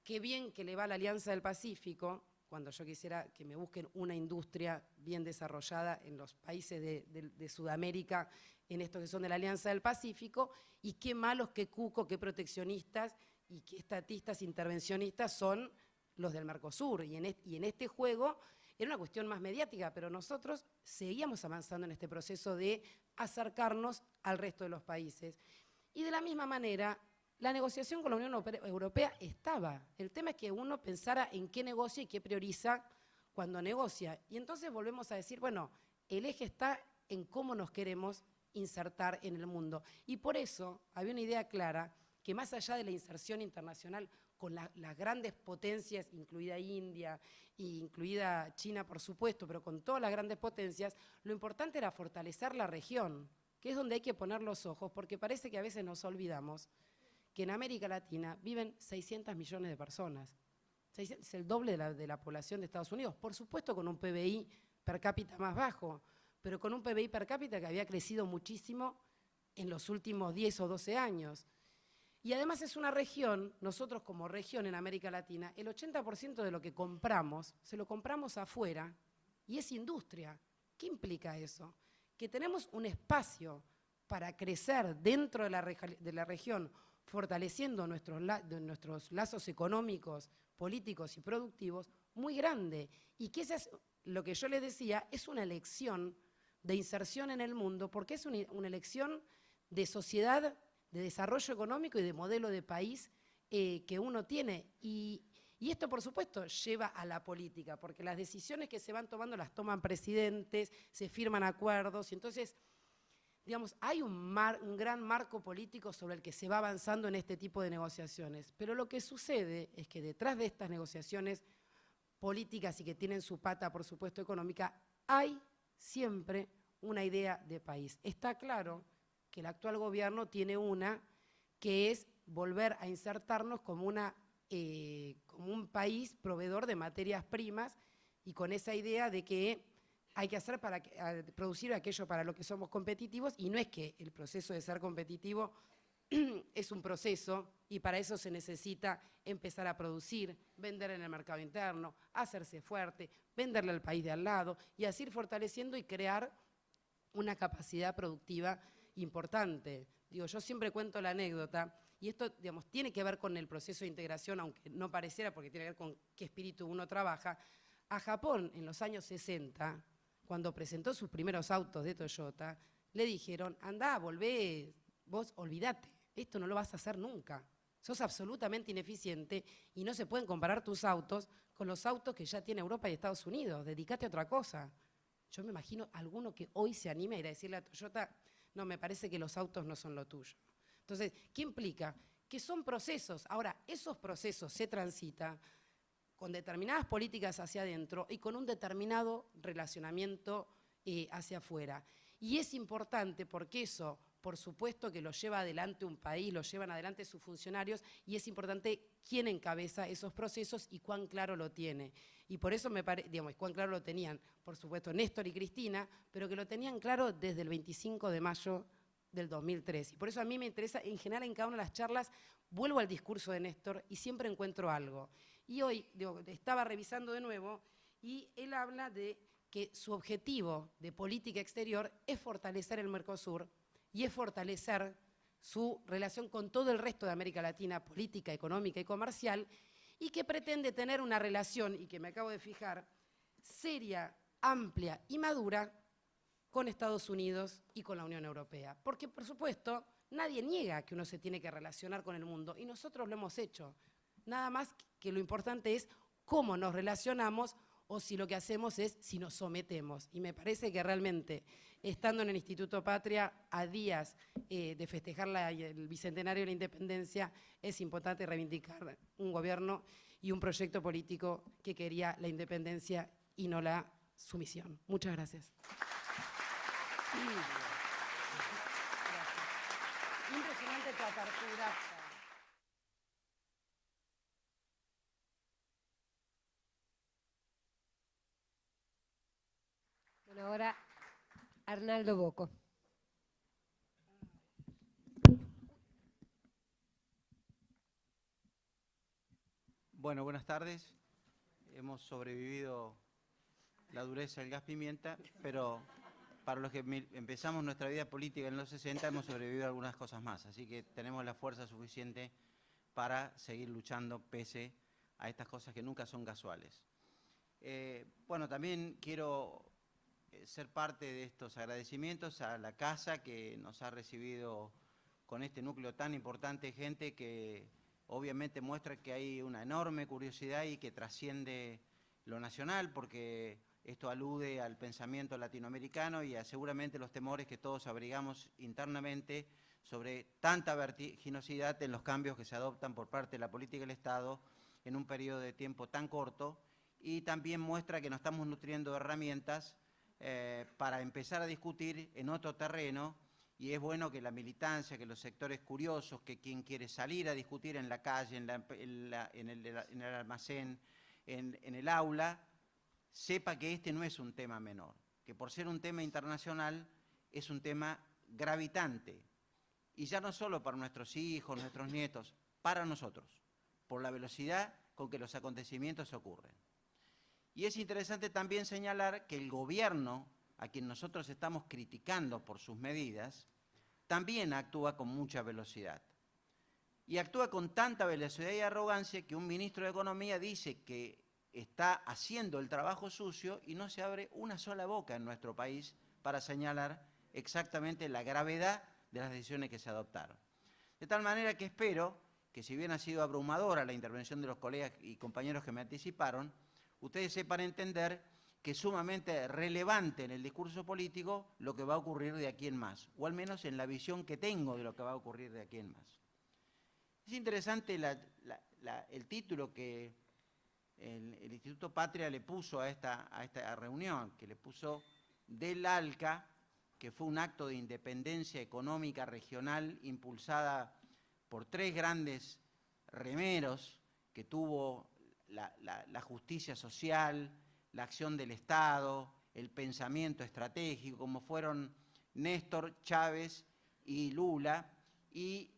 qué bien que le va a la Alianza del Pacífico, cuando yo quisiera que me busquen una industria bien desarrollada en los países de Sudamérica, en estos que son de la Alianza del Pacífico, y qué malos, qué cucos, qué proteccionistas y qué estatistas intervencionistas son los del Mercosur. Y en este juego era una cuestión más mediática, pero nosotros seguíamos avanzando en este proceso de acercarnos al resto de los países. Y de la misma manera, la negociación con la Unión Europea estaba. El tema es que uno pensara en qué negocia y qué prioriza cuando negocia. Y entonces volvemos a decir, bueno, el eje está en cómo nos queremos insertar en el mundo. Y por eso había una idea clara que más allá de la inserción internacional con las grandes potencias, incluida India e incluida China, por supuesto, pero con todas las grandes potencias, lo importante era fortalecer la región, que es donde hay que poner los ojos, porque parece que a veces nos olvidamos que en América Latina viven 600 millones de personas. Es el doble de la población de Estados Unidos, por supuesto con un PBI per cápita más bajo, pero con un PBI per cápita que había crecido muchísimo en los últimos 10 o 12 años. Y además es una región, nosotros como región en América Latina, el 80% de lo que compramos, se lo compramos afuera, y es industria. ¿Qué implica eso? Que tenemos un espacio para crecer dentro de la región, fortaleciendo nuestros lazos económicos, políticos y productivos, muy grande. Y que eso es lo que yo les decía, es una elección de inserción en el mundo, porque es una elección de sociedad, de desarrollo económico y de modelo de país que uno tiene. Y esto, por supuesto, lleva a la política, porque las decisiones que se van tomando las toman presidentes, se firman acuerdos, y entonces, digamos, hay un gran marco político sobre el que se va avanzando en este tipo de negociaciones. Pero lo que sucede es que detrás de estas negociaciones políticas y que tienen su pata, por supuesto, económica, hay siempre una idea de país. Está claro que el actual gobierno tiene una que es volver a insertarnos como una como un país proveedor de materias primas y con esa idea de que hay que hacer para producir aquello para lo que somos competitivos, y no es que el proceso de ser competitivo es un proceso y para eso se necesita empezar a producir, vender en el mercado interno, hacerse fuerte, venderle al país de al lado y así ir fortaleciendo y crear una capacidad productiva importante. Digo, yo siempre cuento la anécdota, y esto, digamos, tiene que ver con el proceso de integración, aunque no pareciera, porque tiene que ver con qué espíritu uno trabaja. A Japón, en los años 60, cuando presentó sus primeros autos de Toyota, le dijeron, andá, volvé, vos olvídate, esto no lo vas a hacer nunca. Sos absolutamente ineficiente y no se pueden comparar tus autos con los autos que ya tiene Europa y Estados Unidos. Dedicate a otra cosa. Yo me imagino alguno que hoy se anime a ir a decirle a Toyota, no, me parece que los autos no son lo tuyo. Entonces, ¿qué implica? Que son procesos. Ahora, esos procesos se transitan con determinadas políticas hacia adentro y con un determinado relacionamiento hacia afuera. Y es importante porque eso, por supuesto que lo lleva adelante un país, lo llevan adelante sus funcionarios, y es importante quién encabeza esos procesos y cuán claro lo tiene. Y por eso me parece, digamos, cuán claro lo tenían, por supuesto, Néstor y Cristina, pero que lo tenían claro desde el 25 de mayo del 2003. Y por eso a mí me interesa, en general, en cada una de las charlas, vuelvo al discurso de Néstor y siempre encuentro algo. Y hoy, digo, estaba revisando de nuevo, y él habla de que su objetivo de política exterior es fortalecer el Mercosur y es fortalecer su relación con todo el resto de América Latina, política, económica y comercial, y que pretende tener una relación, y que me acabo de fijar, seria, amplia y madura con Estados Unidos y con la Unión Europea. Porque, por supuesto, nadie niega que uno se tiene que relacionar con el mundo, y nosotros lo hemos hecho. Nada más que lo importante es cómo nos relacionamos, o si lo que hacemos es si nos sometemos. Y me parece que realmente, estando en el Instituto Patria, a días de festejar el bicentenario de la independencia, es importante reivindicar un gobierno y un proyecto político que quería la independencia y no la sumisión. Muchas gracias. Impresionante tu apertura. Bueno, ahora Arnaldo Bocco. Bueno, buenas tardes. Hemos sobrevivido la dureza del gas pimienta, pero para los que empezamos nuestra vida política en los 60 hemos sobrevivido a algunas cosas más, así que tenemos la fuerza suficiente para seguir luchando pese a estas cosas que nunca son casuales. Bueno, también quiero ser parte de estos agradecimientos a la casa que nos ha recibido con este núcleo tan importante de gente que obviamente muestra que hay una enorme curiosidad y que trasciende lo nacional, porque esto alude al pensamiento latinoamericano y a seguramente los temores que todos abrigamos internamente sobre tanta vertiginosidad en los cambios que se adoptan por parte de la política del Estado en un periodo de tiempo tan corto, y también muestra que nos estamos nutriendo de herramientas para empezar a discutir en otro terreno, y es bueno que la militancia, que los sectores curiosos, que quien quiere salir a discutir en la calle, en el almacén, en el aula, sepa que este no es un tema menor, que por ser un tema internacional es un tema gravitante, y ya no solo para nuestros hijos, nuestros nietos, para nosotros, por la velocidad con que los acontecimientos ocurren. Y es interesante también señalar que el gobierno, a quien nosotros estamos criticando por sus medidas, también actúa con mucha velocidad. Y actúa con tanta velocidad y arrogancia que un ministro de Economía dice que está haciendo el trabajo sucio y no se abre una sola boca en nuestro país para señalar exactamente la gravedad de las decisiones que se adoptaron. De tal manera que espero que, si bien ha sido abrumadora la intervención de los colegas y compañeros que me anticiparon, ustedes sepan entender que es sumamente relevante en el discurso político lo que va a ocurrir de aquí en más, o al menos en la visión que tengo de lo que va a ocurrir de aquí en más. Es interesante el título que el Instituto Patria le puso a esta reunión, que le puso del ALCA, que fue un acto de independencia económica regional impulsada por tres grandes remeros que tuvo la justicia social, la acción del Estado, el pensamiento estratégico, como fueron Néstor, Chávez y Lula, y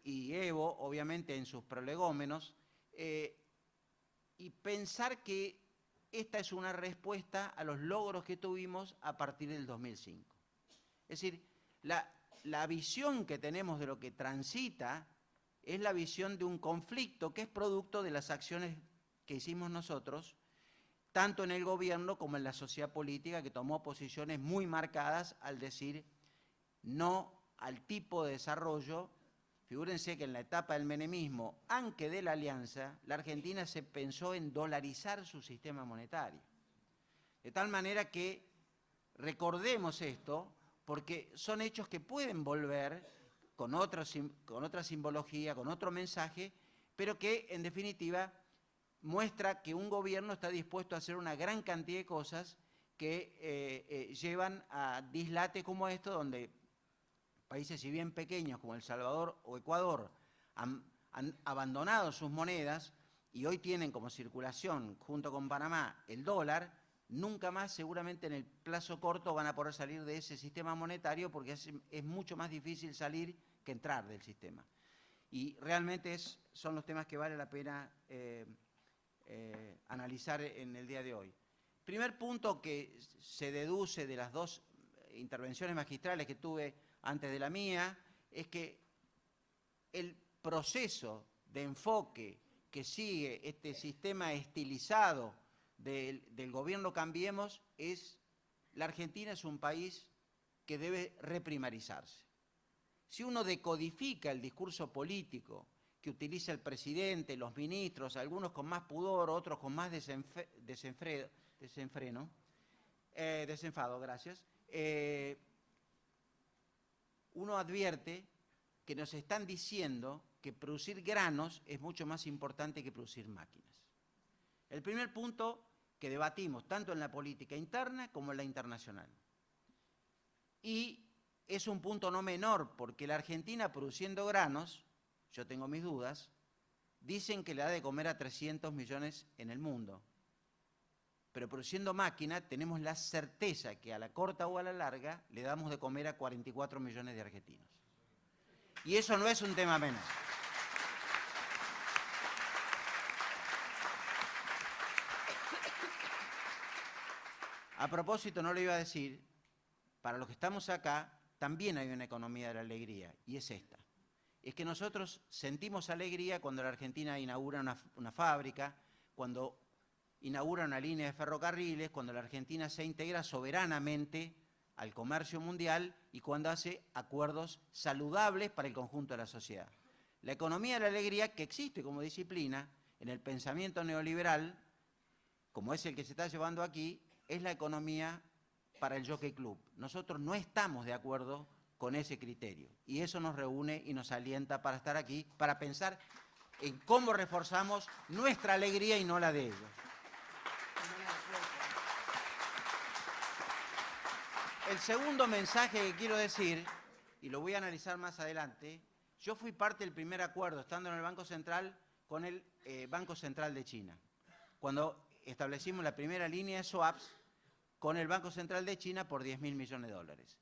Evo, obviamente, en sus prolegómenos, y pensar que esta es una respuesta a los logros que tuvimos a partir del 2005. Es decir, la visión que tenemos de lo que transita es la visión de un conflicto que es producto de las acciones que hicimos nosotros, tanto en el gobierno como en la sociedad política, que tomó posiciones muy marcadas al decir no al tipo de desarrollo. Figúrense que en la etapa del menemismo, aunque de la alianza, la Argentina se pensó en dolarizar su sistema monetario. De tal manera que recordemos esto, porque son hechos que pueden volver con otra simbología, con otro mensaje, pero que en definitiva muestra que un gobierno está dispuesto a hacer una gran cantidad de cosas que llevan a dislates como esto, donde países, si bien pequeños como El Salvador o Ecuador, han abandonado sus monedas y hoy tienen como circulación, junto con Panamá, el dólar. Nunca más, seguramente en el plazo corto, van a poder salir de ese sistema monetario, porque es mucho más difícil salir que entrar del sistema. Y realmente son los temas que vale la pena analizar en el día de hoy. Primer punto que se deduce de las dos intervenciones magistrales que tuve antes de la mía, es que el proceso de enfoque que sigue este sistema estilizado del gobierno Cambiemos es: la Argentina es un país que debe reprimarizarse. Si uno decodifica el discurso político que utiliza el presidente, los ministros, algunos con más pudor, otros con más desenfado, gracias, uno advierte que nos están diciendo que producir granos es mucho más importante que producir máquinas. El primer punto que debatimos, tanto en la política interna como en la internacional. Y es un punto no menor, porque la Argentina, produciendo granos, yo tengo mis dudas, dicen que le da de comer a 300 millones en el mundo. Pero produciendo máquina tenemos la certeza que a la corta o a la larga le damos de comer a 44 millones de argentinos. Y eso no es un tema menor. A propósito, no le iba a decir, para los que estamos acá, también hay una economía de la alegría, y es esta. Es que nosotros sentimos alegría cuando la Argentina inaugura una fábrica, cuando inaugura una línea de ferrocarriles, cuando la Argentina se integra soberanamente al comercio mundial y cuando hace acuerdos saludables para el conjunto de la sociedad. La economía de la alegría, que existe como disciplina en el pensamiento neoliberal, como es el que se está llevando aquí, es la economía para el Jockey Club. Nosotros no estamos de acuerdo con ese criterio y eso nos reúne y nos alienta para estar aquí, para pensar en cómo reforzamos nuestra alegría y no la de ellos. El segundo mensaje que quiero decir, y lo voy a analizar más adelante, yo fui parte del primer acuerdo, estando en el Banco Central, con el Banco Central de China, cuando establecimos la primera línea de swaps con el Banco Central de China por 10.000 millones de dólares.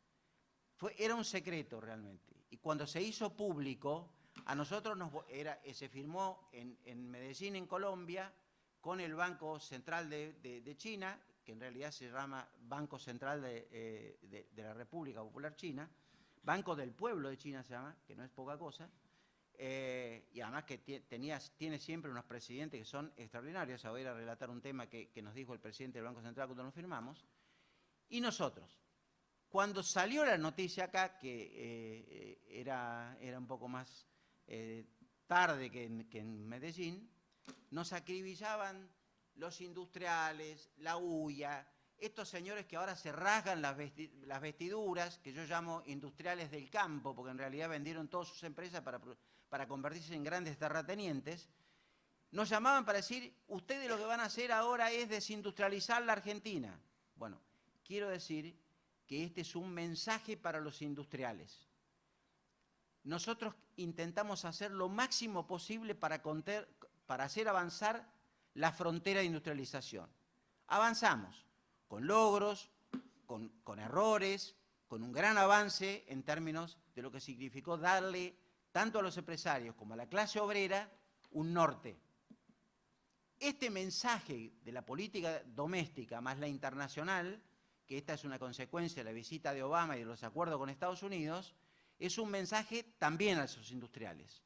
Era un secreto realmente, y cuando se hizo público, a nosotros se firmó en Medellín, en Colombia, con el Banco Central de China, que en realidad se llama Banco Central de la República Popular China, Banco del Pueblo de China se llama, que no es poca cosa, y además que tiene siempre unos presidentes que son extraordinarios. Voy a ir a relatar un tema que nos dijo el presidente del Banco Central cuando nos firmamos. Y nosotros, cuando salió la noticia acá, que era un poco más tarde que en Medellín, nos acribillaban los industriales, la UIA, estos señores que ahora se rasgan las vestiduras, que yo llamo industriales del campo, porque en realidad vendieron todas sus empresas para convertirse en grandes terratenientes, nos llamaban para decir: ustedes lo que van a hacer ahora es desindustrializar la Argentina. Bueno, quiero decir que este es un mensaje para los industriales. Nosotros intentamos hacer lo máximo posible para para hacer avanzar la frontera de industrialización. Avanzamos con logros, con errores, con un gran avance en términos de lo que significó darle tanto a los empresarios como a la clase obrera un norte. Este mensaje de la política doméstica más la internacional, que esta es una consecuencia de la visita de Obama y de los acuerdos con Estados Unidos, es un mensaje también a esos industriales.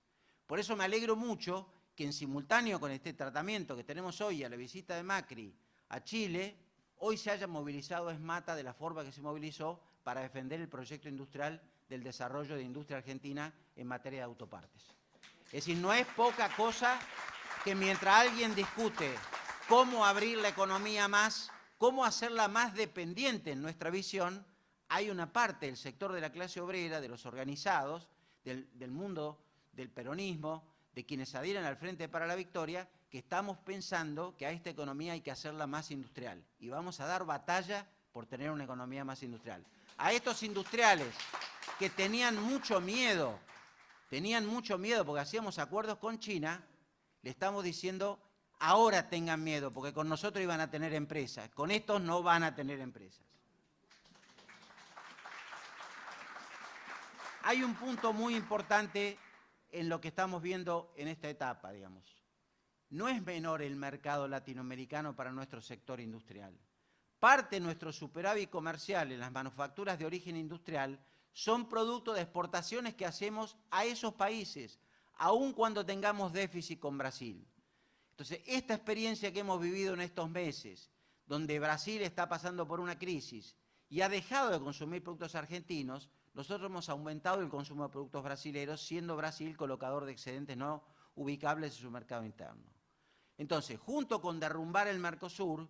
Por eso me alegro mucho que en simultáneo con este tratamiento que tenemos hoy a la visita de Macri a Chile, hoy se haya movilizado ESMATA de la forma que se movilizó para defender el proyecto industrial del desarrollo de industria argentina en materia de autopartes. Es decir, no es poca cosa que mientras alguien discute cómo abrir la economía más, cómo hacerla más dependiente en nuestra visión, hay una parte del sector de la clase obrera, de los organizados, del mundo del peronismo, de quienes adhieren al Frente para la Victoria, que estamos pensando que a esta economía hay que hacerla más industrial. Y vamos a dar batalla por tener una economía más industrial. A estos industriales que tenían mucho miedo porque hacíamos acuerdos con China, le estamos diciendo, ahora tengan miedo, porque con nosotros iban a tener empresas, con estos no van a tener empresas. Hay un punto muy importante en lo que estamos viendo en esta etapa, digamos. No es menor el mercado latinoamericano para nuestro sector industrial. Parte de nuestro superávit comercial en las manufacturas de origen industrial son producto de exportaciones que hacemos a esos países, aun cuando tengamos déficit con Brasil. Entonces, esta experiencia que hemos vivido en estos meses, donde Brasil está pasando por una crisis y ha dejado de consumir productos argentinos, nosotros hemos aumentado el consumo de productos brasileños, siendo Brasil colocador de excedentes no ubicables en su mercado interno. Entonces, junto con derrumbar el Mercosur,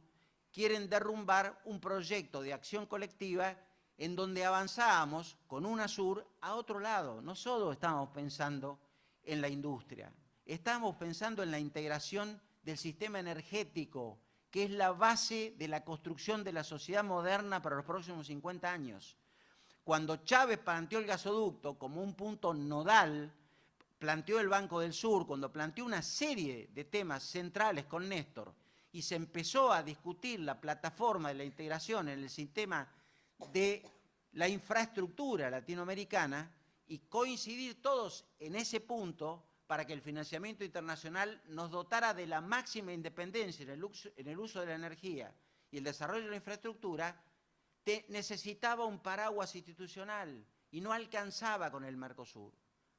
quieren derrumbar un proyecto de acción colectiva en donde avanzábamos con UNASUR a otro lado. No solo estábamos pensando en la industria, estábamos pensando en la integración del sistema energético, que es la base de la construcción de la sociedad moderna para los próximos 50 años. Cuando Chávez planteó el gasoducto como un punto nodal, planteó el Banco del Sur, cuando planteó una serie de temas centrales con Néstor, y se empezó a discutir la plataforma de la integración en el sistema de la infraestructura latinoamericana, y coincidir todos en ese punto para que el financiamiento internacional nos dotara de la máxima independencia en el uso de la energía y el desarrollo de la infraestructura, necesitaba un paraguas institucional y no alcanzaba con el Mercosur.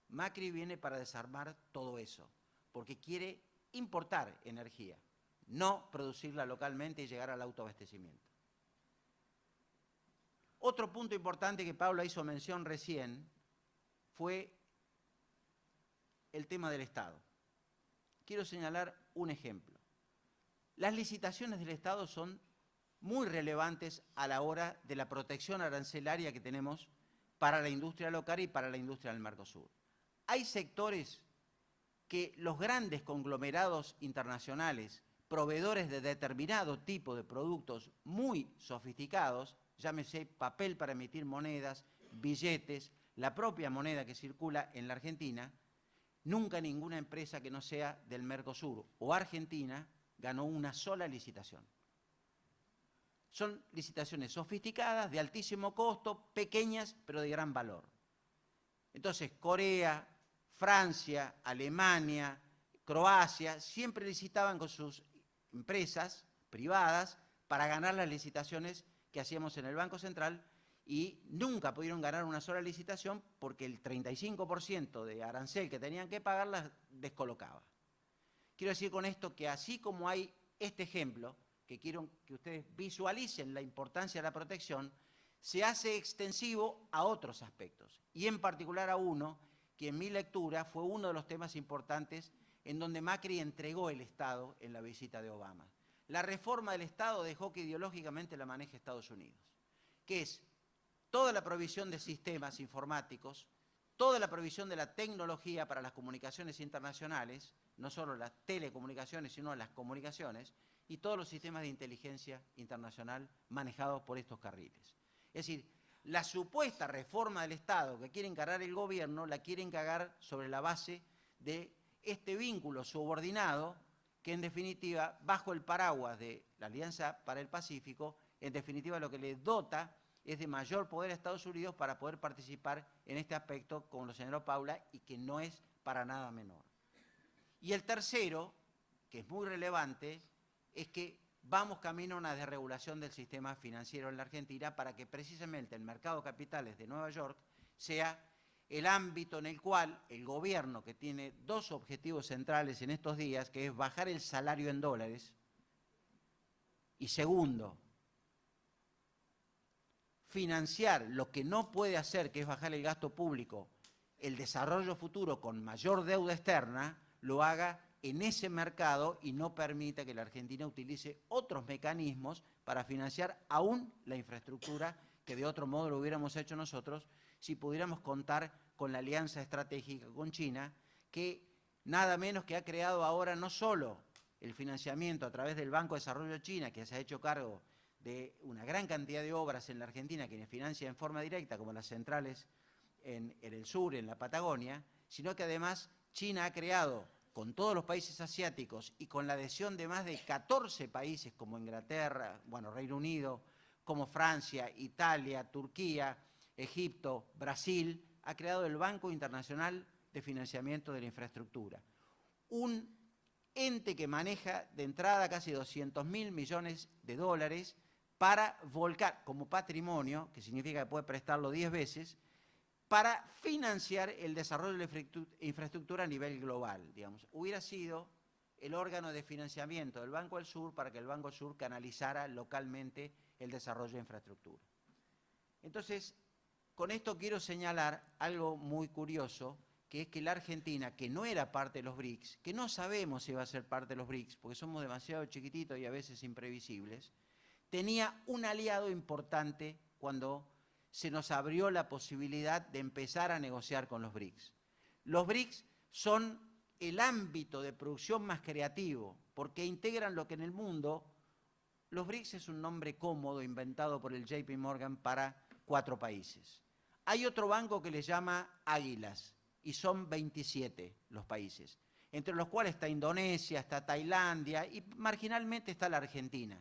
Macri viene para desarmar todo eso, porque quiere importar energía, no producirla localmente y llegar al autoabastecimiento. Otro punto importante que Paula hizo mención recién fue el tema del Estado. Quiero señalar un ejemplo. Las licitaciones del Estado son muy relevantes a la hora de la protección arancelaria que tenemos para la industria local y para la industria del Mercosur. Hay sectores que los grandes conglomerados internacionales, proveedores de determinado tipo de productos muy sofisticados, llámese papel para emitir monedas, billetes, la propia moneda que circula en la Argentina, nunca ninguna empresa que no sea del Mercosur o Argentina ganó una sola licitación. Son licitaciones sofisticadas, de altísimo costo, pequeñas, pero de gran valor. Entonces, Corea, Francia, Alemania, Croacia, siempre licitaban con sus empresas privadas para ganar las licitaciones que hacíamos en el Banco Central y nunca pudieron ganar una sola licitación porque el 35% de arancel que tenían que pagar las descolocaba. Quiero decir con esto que así como hay este ejemplo, que quiero que ustedes visualicen la importancia de la protección, se hace extensivo a otros aspectos, y en particular a uno que en mi lectura fue uno de los temas importantes en donde Macri entregó el Estado en la visita de Obama. La reforma del Estado dejó que ideológicamente la maneje Estados Unidos, que es toda la provisión de sistemas informáticos, toda la provisión de la tecnología para las comunicaciones internacionales, no solo las telecomunicaciones, sino las comunicaciones, y todos los sistemas de inteligencia internacional manejados por estos carriles. Es decir, la supuesta reforma del Estado que quiere encarar el gobierno, la quiere encarar sobre la base de este vínculo subordinado que en definitiva, bajo el paraguas de la Alianza para el Pacífico, en definitiva lo que le dota es de mayor poder a Estados Unidos para poder participar en este aspecto, como lo señaló Paula, y que no es para nada menor. Y el tercero, que es muy relevante, es que vamos camino a una desregulación del sistema financiero en la Argentina para que precisamente el mercado de capitales de Nueva York sea el ámbito en el cual el gobierno, que tiene dos objetivos centrales en estos días, que es bajar el salario en dólares, y segundo, financiar lo que no puede hacer, que es bajar el gasto público, el desarrollo futuro con mayor deuda externa, lo haga en ese mercado y no permita que la Argentina utilice otros mecanismos para financiar aún la infraestructura que de otro modo lo hubiéramos hecho nosotros si pudiéramos contar con la alianza estratégica con China, que nada menos que ha creado ahora no solo el financiamiento a través del Banco de Desarrollo China, que se ha hecho cargo de una gran cantidad de obras en la Argentina que financia en forma directa, como las centrales en el sur, en la Patagonia, sino que además China ha creado con todos los países asiáticos y con la adhesión de más de 14 países como Inglaterra, bueno, Reino Unido, como Francia, Italia, Turquía, Egipto, Brasil, ha creado el Banco Internacional de Financiamiento de la Infraestructura. Un ente que maneja de entrada casi 200.000 millones de dólares para volcar como patrimonio, que significa que puede prestarlo 10 veces, para financiar el desarrollo de la infraestructura a nivel global, digamos. Hubiera sido el órgano de financiamiento del Banco del Sur para que el Banco del Sur canalizara localmente el desarrollo de infraestructura. Entonces, con esto quiero señalar algo muy curioso, que es que la Argentina, que no era parte de los BRICS, que no sabemos si va a ser parte de los BRICS, porque somos demasiado chiquititos y a veces imprevisibles, tenía un aliado importante cuando se nos abrió la posibilidad de empezar a negociar con los BRICS. Los BRICS son el ámbito de producción más creativo, porque integran lo que en el mundo, los BRICS es un nombre cómodo inventado por el JP Morgan para 4 países. Hay otro banco que le llama Águilas, y son 27 los países, entre los cuales está Indonesia, está Tailandia y marginalmente está la Argentina.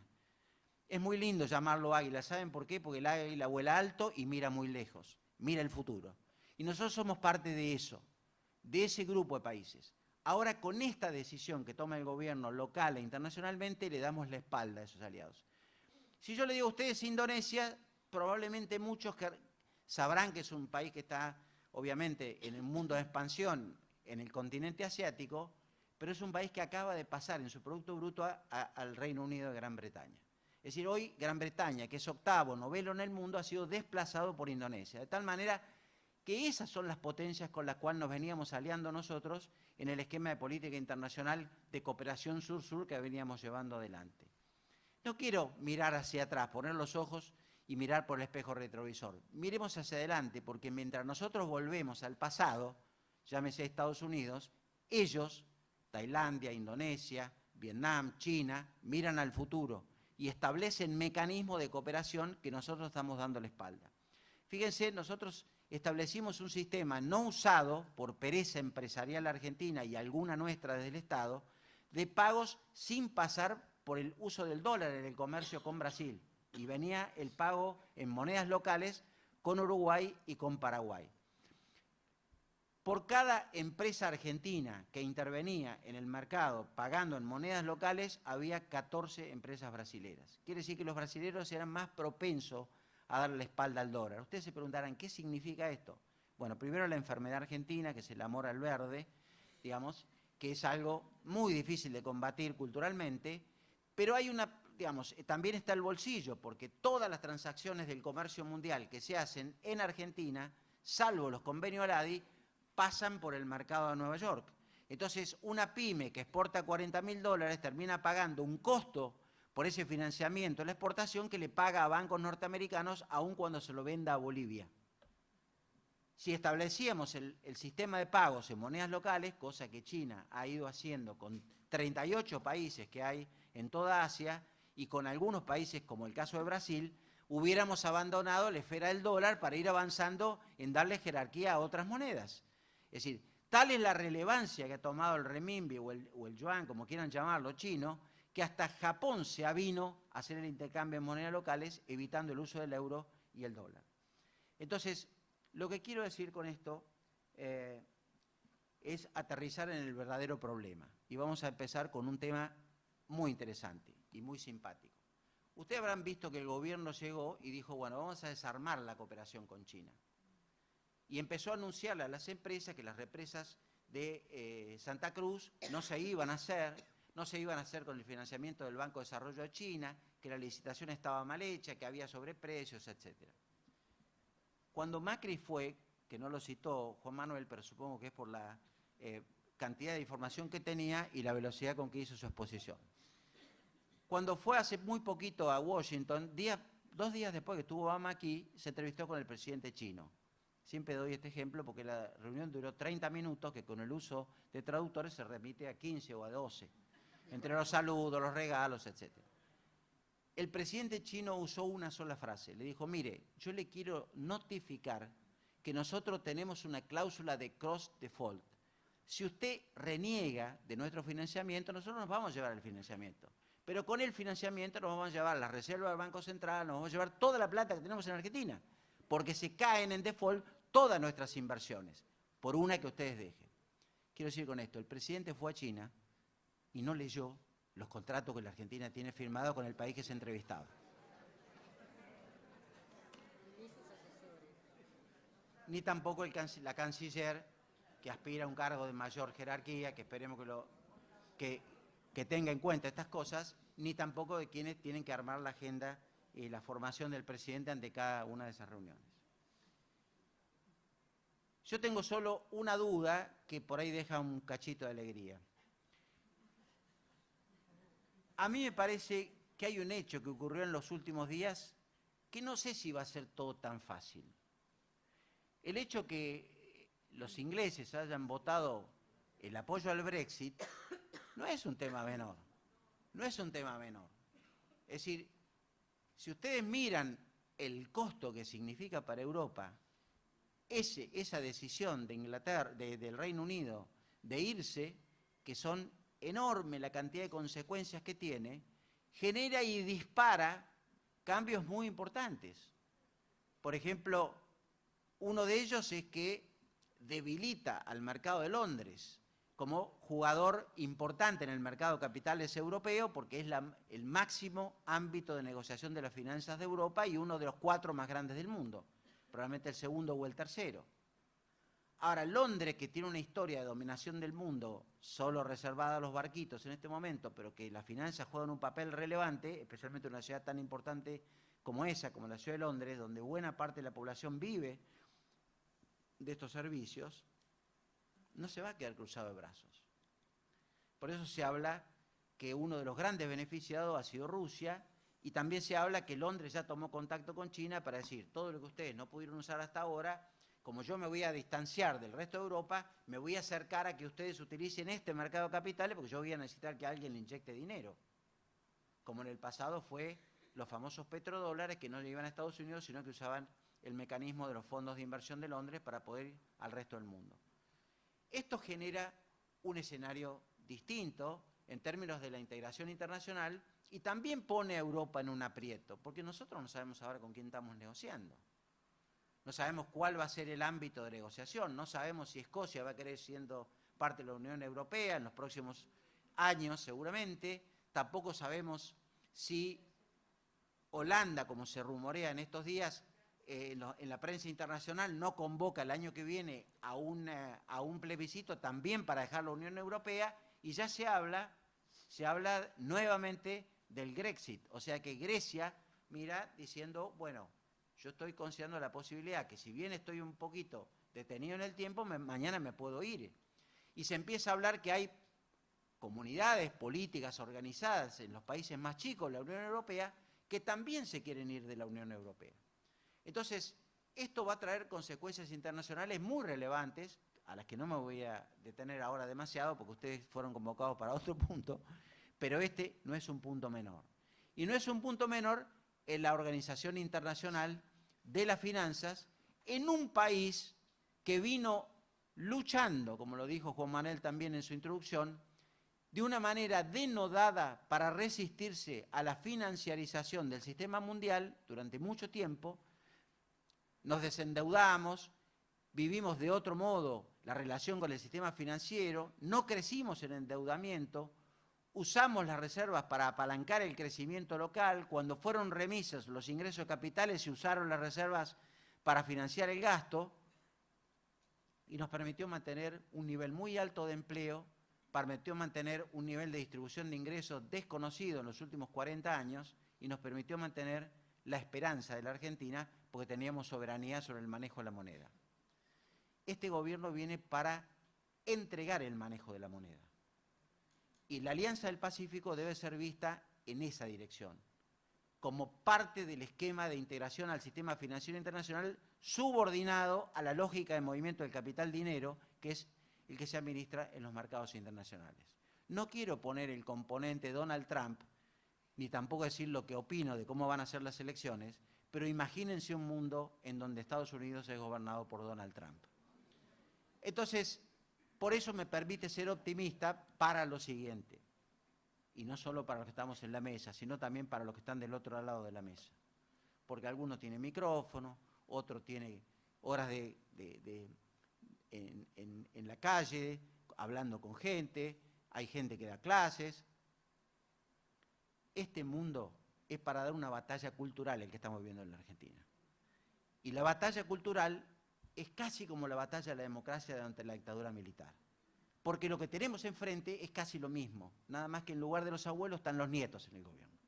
Es muy lindo llamarlo águila, ¿saben por qué? Porque el águila vuela alto y mira muy lejos, mira el futuro. Y nosotros somos parte de eso, de ese grupo de países. Ahora, con esta decisión que toma el gobierno local e internacionalmente, le damos la espalda a esos aliados. Si yo le digo a ustedes Indonesia, probablemente muchos sabrán que es un país que está, obviamente, en el mundo de expansión, en el continente asiático, pero es un país que acaba de pasar en su Producto Bruto al Reino Unido de Gran Bretaña. Es decir, hoy Gran Bretaña, que es octavo, noveno en el mundo, ha sido desplazado por Indonesia, de tal manera que esas son las potencias con las cuales nos veníamos aliando nosotros en el esquema de política internacional de cooperación sur-sur que veníamos llevando adelante. No quiero mirar hacia atrás, poner los ojos y mirar por el espejo retrovisor. Miremos hacia adelante, porque mientras nosotros volvemos al pasado, llámese Estados Unidos, ellos, Tailandia, Indonesia, Vietnam, China, miran al futuro y establecen mecanismos de cooperación que nosotros estamos dando la espalda. Fíjense, nosotros establecimos un sistema no usado por pereza empresarial argentina y alguna nuestra desde el Estado, de pagos sin pasar por el uso del dólar en el comercio con Brasil. Y venía el pago en monedas locales con Uruguay y con Paraguay. Por cada empresa argentina que intervenía en el mercado pagando en monedas locales, había 14 empresas brasileras. Quiere decir que los brasileros eran más propensos a darle la espalda al dólar. Ustedes se preguntarán, ¿qué significa esto? Bueno, primero la enfermedad argentina, que es el amor al verde, digamos, que es algo muy difícil de combatir culturalmente, pero hay una, digamos, también está el bolsillo, porque todas las transacciones del comercio mundial que se hacen en Argentina, salvo los convenios ALADI, pasan por el mercado de Nueva York. Entonces, una pyme que exporta $40.000 termina pagando un costo por ese financiamiento de la exportación que le paga a bancos norteamericanos aun cuando se lo venda a Bolivia. Si establecíamos el sistema de pagos en monedas locales, cosa que China ha ido haciendo con 38 países que hay en toda Asia y con algunos países como el caso de Brasil, hubiéramos abandonado la esfera del dólar para ir avanzando en darle jerarquía a otras monedas. Es decir, Tal es la relevancia que ha tomado el renminbi o el yuan, como quieran llamarlo, chino, que hasta Japón se avino a hacer el intercambio en monedas locales, evitando el uso del euro y el dólar. Entonces, lo que quiero decir con esto es aterrizar en el verdadero problema. Y vamos a empezar con un tema muy interesante y muy simpático. Ustedes habrán visto que el gobierno llegó y dijo, bueno, vamos a desarmar la cooperación con China. Y empezó a anunciarle a las empresas que las represas de Santa Cruz no se iban a hacer con el financiamiento del Banco de Desarrollo de China, que la licitación estaba mal hecha, que había sobreprecios, etc. Cuando Macri fue, que no lo citó Juan Manuel, pero supongo que es por la cantidad de información que tenía y la velocidad con que hizo su exposición. Cuando fue hace muy poquito a Washington, 2 días después que estuvo Obama aquí, se entrevistó con el presidente chino. Siempre doy este ejemplo porque la reunión duró 30 minutos, que con el uso de traductores se remite a 15 o a 12, entre los saludos, los regalos, etc. El presidente chino usó una sola frase, le dijo, mire, yo le quiero notificar que nosotros tenemos una cláusula de cross default. Si usted reniega de nuestro financiamiento, nosotros nos vamos a llevar el financiamiento. Pero con el financiamiento nos vamos a llevar las reservas del Banco Central, nos vamos a llevar toda la plata que tenemos en Argentina, porque se caen en default todas nuestras inversiones, por una que ustedes dejen. Quiero decir con esto, el presidente fue a China y no leyó los contratos que la Argentina tiene firmados con el país que se entrevistaba. Ni tampoco la canciller, que aspira a un cargo de mayor jerarquía, que esperemos que tenga en cuenta estas cosas, ni tampoco de quienes tienen que armar la agenda y la formación del presidente ante cada una de esas reuniones. Yo tengo solo una duda que por ahí deja un cachito de alegría. A mí me parece que hay un hecho que ocurrió en los últimos días que no sé si va a ser todo tan fácil. El hecho que los ingleses hayan votado el apoyo al Brexit no es un tema menor. No es un tema menor. Es decir, si ustedes miran el costo que significa para Europa esa decisión de Inglaterra, del Reino Unido, de irse, que son enorme la cantidad de consecuencias que tiene, genera y dispara cambios muy importantes. Por ejemplo, uno de ellos es que debilita al mercado de Londres como jugador importante en el mercado de capitales europeo, porque es el máximo ámbito de negociación de las finanzas de Europa y uno de los 4 más grandes del mundo, probablemente el segundo o el tercero. Ahora, Londres, que tiene una historia de dominación del mundo solo reservada a los barquitos en este momento, pero que las finanzas juegan un papel relevante, especialmente en una ciudad tan importante como esa, como la ciudad de Londres, donde buena parte de la población vive de estos servicios, no se va a quedar cruzado de brazos. Por eso se habla que uno de los grandes beneficiados ha sido Rusia, y también se habla que Londres ya tomó contacto con China para decir, todo lo que ustedes no pudieron usar hasta ahora, como yo me voy a distanciar del resto de Europa, me voy a acercar a que ustedes utilicen este mercado de capitales, porque yo voy a necesitar que alguien le inyecte dinero, como en el pasado fue los famosos petrodólares, que no le iban a Estados Unidos, sino que usaban el mecanismo de los fondos de inversión de Londres para poder ir al resto del mundo. Esto genera un escenario distinto en términos de la integración internacional y también pone a Europa en un aprieto, porque nosotros no sabemos ahora con quién estamos negociando. No sabemos cuál va a ser el ámbito de negociación, no sabemos si Escocia va a querer siendo parte de la Unión Europea en los próximos años seguramente, tampoco sabemos si Holanda, como se rumorea en estos días, en la prensa internacional no convoca el año que viene a un plebiscito también para dejar la Unión Europea, y ya se habla nuevamente del Grexit, o sea que Grecia mira diciendo, bueno, yo estoy considerando la posibilidad que si bien estoy un poquito detenido en el tiempo, mañana me puedo ir. Y se empieza a hablar que hay comunidades políticas organizadas en los países más chicos de la Unión Europea que también se quieren ir de la Unión Europea. Entonces, esto va a traer consecuencias internacionales muy relevantes, a las que no me voy a detener ahora demasiado porque ustedes fueron convocados para otro punto, pero este no es un punto menor. Y no es un punto menor en la Organización Internacional de las Finanzas, en un país que vino luchando, como lo dijo Juan Manuel también en su introducción, de una manera denodada para resistirse a la financiarización del sistema mundial durante mucho tiempo. Nos desendeudamos, vivimos de otro modo la relación con el sistema financiero, no crecimos en endeudamiento, usamos las reservas para apalancar el crecimiento local. Cuando fueron remisos los ingresos capitales, se usaron las reservas para financiar el gasto y nos permitió mantener un nivel muy alto de empleo, permitió mantener un nivel de distribución de ingresos desconocido en los últimos 40 años y nos permitió mantener la esperanza de la Argentina porque teníamos soberanía sobre el manejo de la moneda. Este gobierno viene para entregar el manejo de la moneda. Y la Alianza del Pacífico debe ser vista en esa dirección, como parte del esquema de integración al sistema financiero internacional subordinado a la lógica de movimiento del capital-dinero, que es el que se administra en los mercados internacionales. No quiero poner el componente Donald Trump, ni tampoco decir lo que opino de cómo van a ser las elecciones, pero imagínense un mundo en donde Estados Unidos es gobernado por Donald Trump. Entonces, por eso me permite ser optimista para lo siguiente, y no solo para los que estamos en la mesa, sino también para los que están del otro lado de la mesa. Porque algunos tienen micrófono, otro tiene horas en la calle, hablando con gente, hay gente que da clases. Este mundo es para dar una batalla cultural el que estamos viviendo en la Argentina. Y la batalla cultural es casi como la batalla de la democracia durante la dictadura militar. Porque lo que tenemos enfrente es casi lo mismo, nada más que en lugar de los abuelos están los nietos en el gobierno.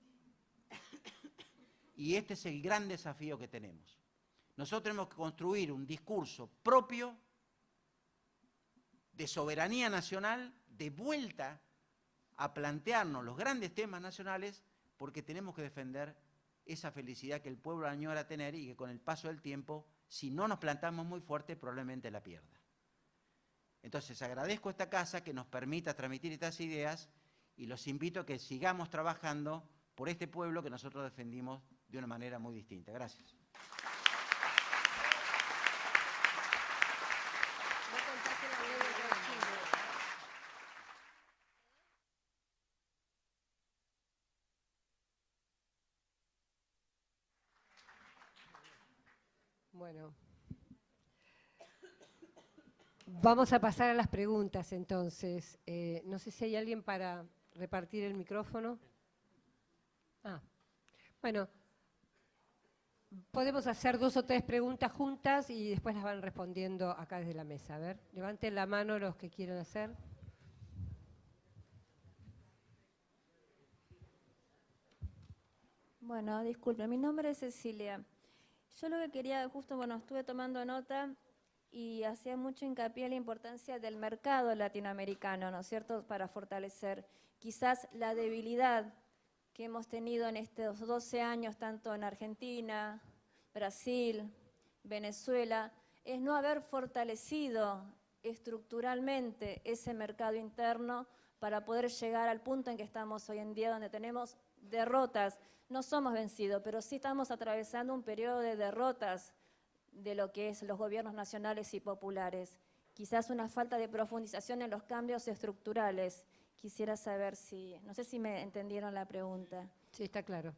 Y este es el gran desafío que tenemos. Nosotros tenemos que construir un discurso propio de soberanía nacional, de vuelta a plantearnos los grandes temas nacionales, porque tenemos que defender esa felicidad que el pueblo añora tener y que con el paso del tiempo, si no nos plantamos muy fuerte, probablemente la pierda. Entonces agradezco a esta casa que nos permita transmitir estas ideas y los invito a que sigamos trabajando por este pueblo que nosotros defendimos de una manera muy distinta. Gracias. Bueno, vamos a pasar a las preguntas entonces. No sé si hay alguien para repartir el micrófono. Bueno, podemos hacer 2 o 3 preguntas juntas y después las van respondiendo acá desde la mesa. A ver, levanten la mano los que quieran hacer. Bueno, disculpe, mi nombre es Cecilia. Yo lo que quería, estuve tomando nota y hacía mucho hincapié en la importancia del mercado latinoamericano, ¿no es cierto?, para fortalecer quizás la debilidad que hemos tenido en estos 12 años, tanto en Argentina, Brasil, Venezuela, es no haber fortalecido estructuralmente ese mercado interno para poder llegar al punto en que estamos hoy en día, donde tenemos derrotas. No somos vencidos, pero sí estamos atravesando un periodo de derrotas de lo que es los gobiernos nacionales y populares. Quizás una falta de profundización en los cambios estructurales. Quisiera saber si, no sé si me entendieron la pregunta. Sí, está claro.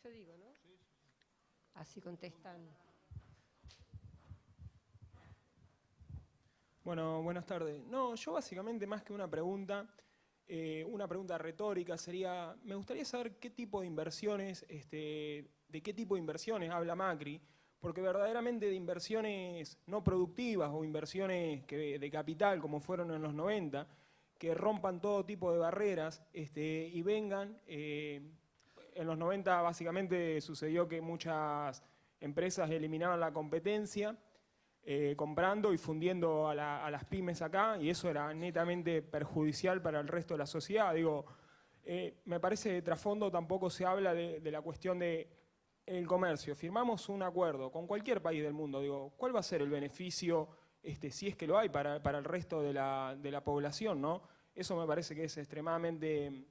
Yo digo, ¿no? Así contestan. Bueno, buenas tardes. No, yo básicamente más que una pregunta retórica sería, me gustaría saber qué tipo de inversiones, de qué tipo de inversiones habla Macri, porque verdaderamente de inversiones no productivas o inversiones de capital como fueron en los 90, que rompan todo tipo de barreras y vengan. En los 90 básicamente sucedió que muchas empresas eliminaban la competencia, comprando y fundiendo a las pymes acá, y eso era netamente perjudicial para el resto de la sociedad. Digo, me parece que de trasfondo tampoco se habla de la cuestión de el comercio. Firmamos un acuerdo con cualquier país del mundo, digo, ¿cuál va a ser el beneficio, si es que lo hay, para el resto de la población, ¿no? Eso me parece que es extremadamente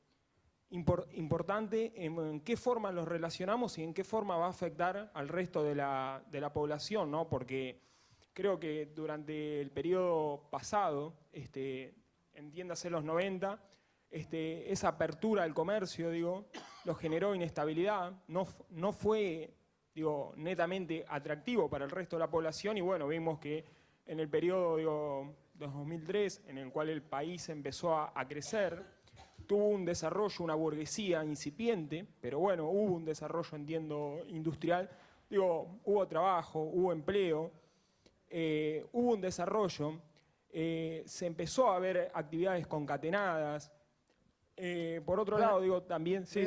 importante, en qué forma los relacionamos y en qué forma va a afectar al resto de la población, ¿no? Porque creo que durante el periodo pasado, entiéndase los 90, esa apertura al comercio, digo, lo generó inestabilidad, no fue, digo, netamente atractivo para el resto de la población y bueno, vimos que en el periodo, digo, 2003, en el cual el país empezó a crecer, tuvo un desarrollo, una burguesía incipiente, pero bueno, hubo un desarrollo, entiendo, industrial, digo, hubo trabajo, hubo empleo, hubo un desarrollo, se empezó a ver actividades concatenadas. Por otro lado, digo, también... Sí,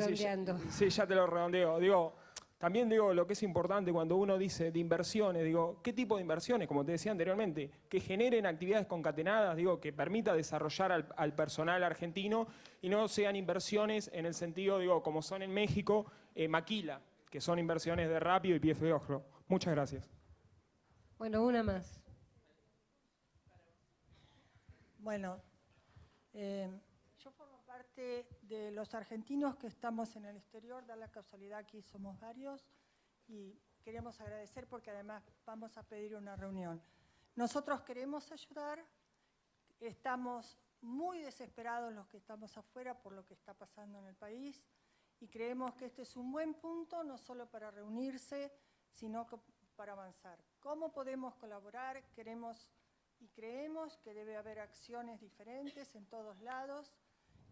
ya te lo redondeo. Digo, también digo lo que es importante cuando uno dice de inversiones, digo, ¿qué tipo de inversiones? Como te decía anteriormente, que generen actividades concatenadas, digo, que permita desarrollar al personal argentino y no sean inversiones en el sentido, digo, como son en México, maquila, que son inversiones de rápido y pie flojo. Muchas gracias. Bueno, una más. Bueno, yo formo parte de los argentinos que estamos en el exterior, da la casualidad que somos varios y queremos agradecer porque además vamos a pedir una reunión. Nosotros queremos ayudar, estamos muy desesperados los que estamos afuera por lo que está pasando en el país y creemos que este es un buen punto no solo para reunirse, sino para avanzar. ¿Cómo podemos colaborar? Queremos y creemos que debe haber acciones diferentes en todos lados.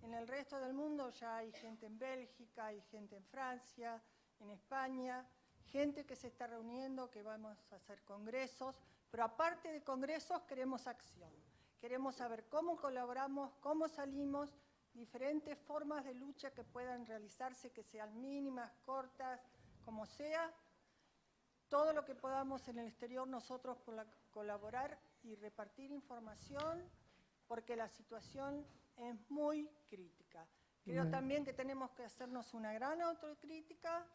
En el resto del mundo ya hay gente en Bélgica, hay gente en Francia, en España, gente que se está reuniendo, que vamos a hacer congresos, pero aparte de congresos queremos acción. Queremos saber cómo colaboramos, cómo salimos, diferentes formas de lucha que puedan realizarse, que sean mínimas, cortas, como sea. Todo lo que podamos en el exterior nosotros colaborar y repartir información, porque la situación es muy crítica. Creo también que tenemos que hacernos una gran autocrítica.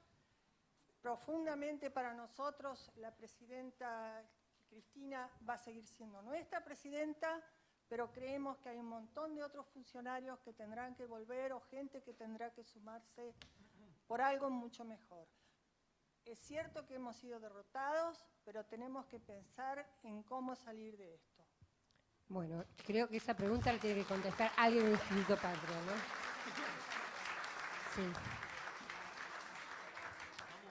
Profundamente para nosotros, la presidenta Cristina va a seguir siendo nuestra presidenta, pero creemos que hay un montón de otros funcionarios que tendrán que volver o gente que tendrá que sumarse por algo mucho mejor. Es cierto que hemos sido derrotados, pero tenemos que pensar en cómo salir de esto. Bueno, creo que esa pregunta la tiene que contestar alguien del Instituto Patria, ¿no? Sí.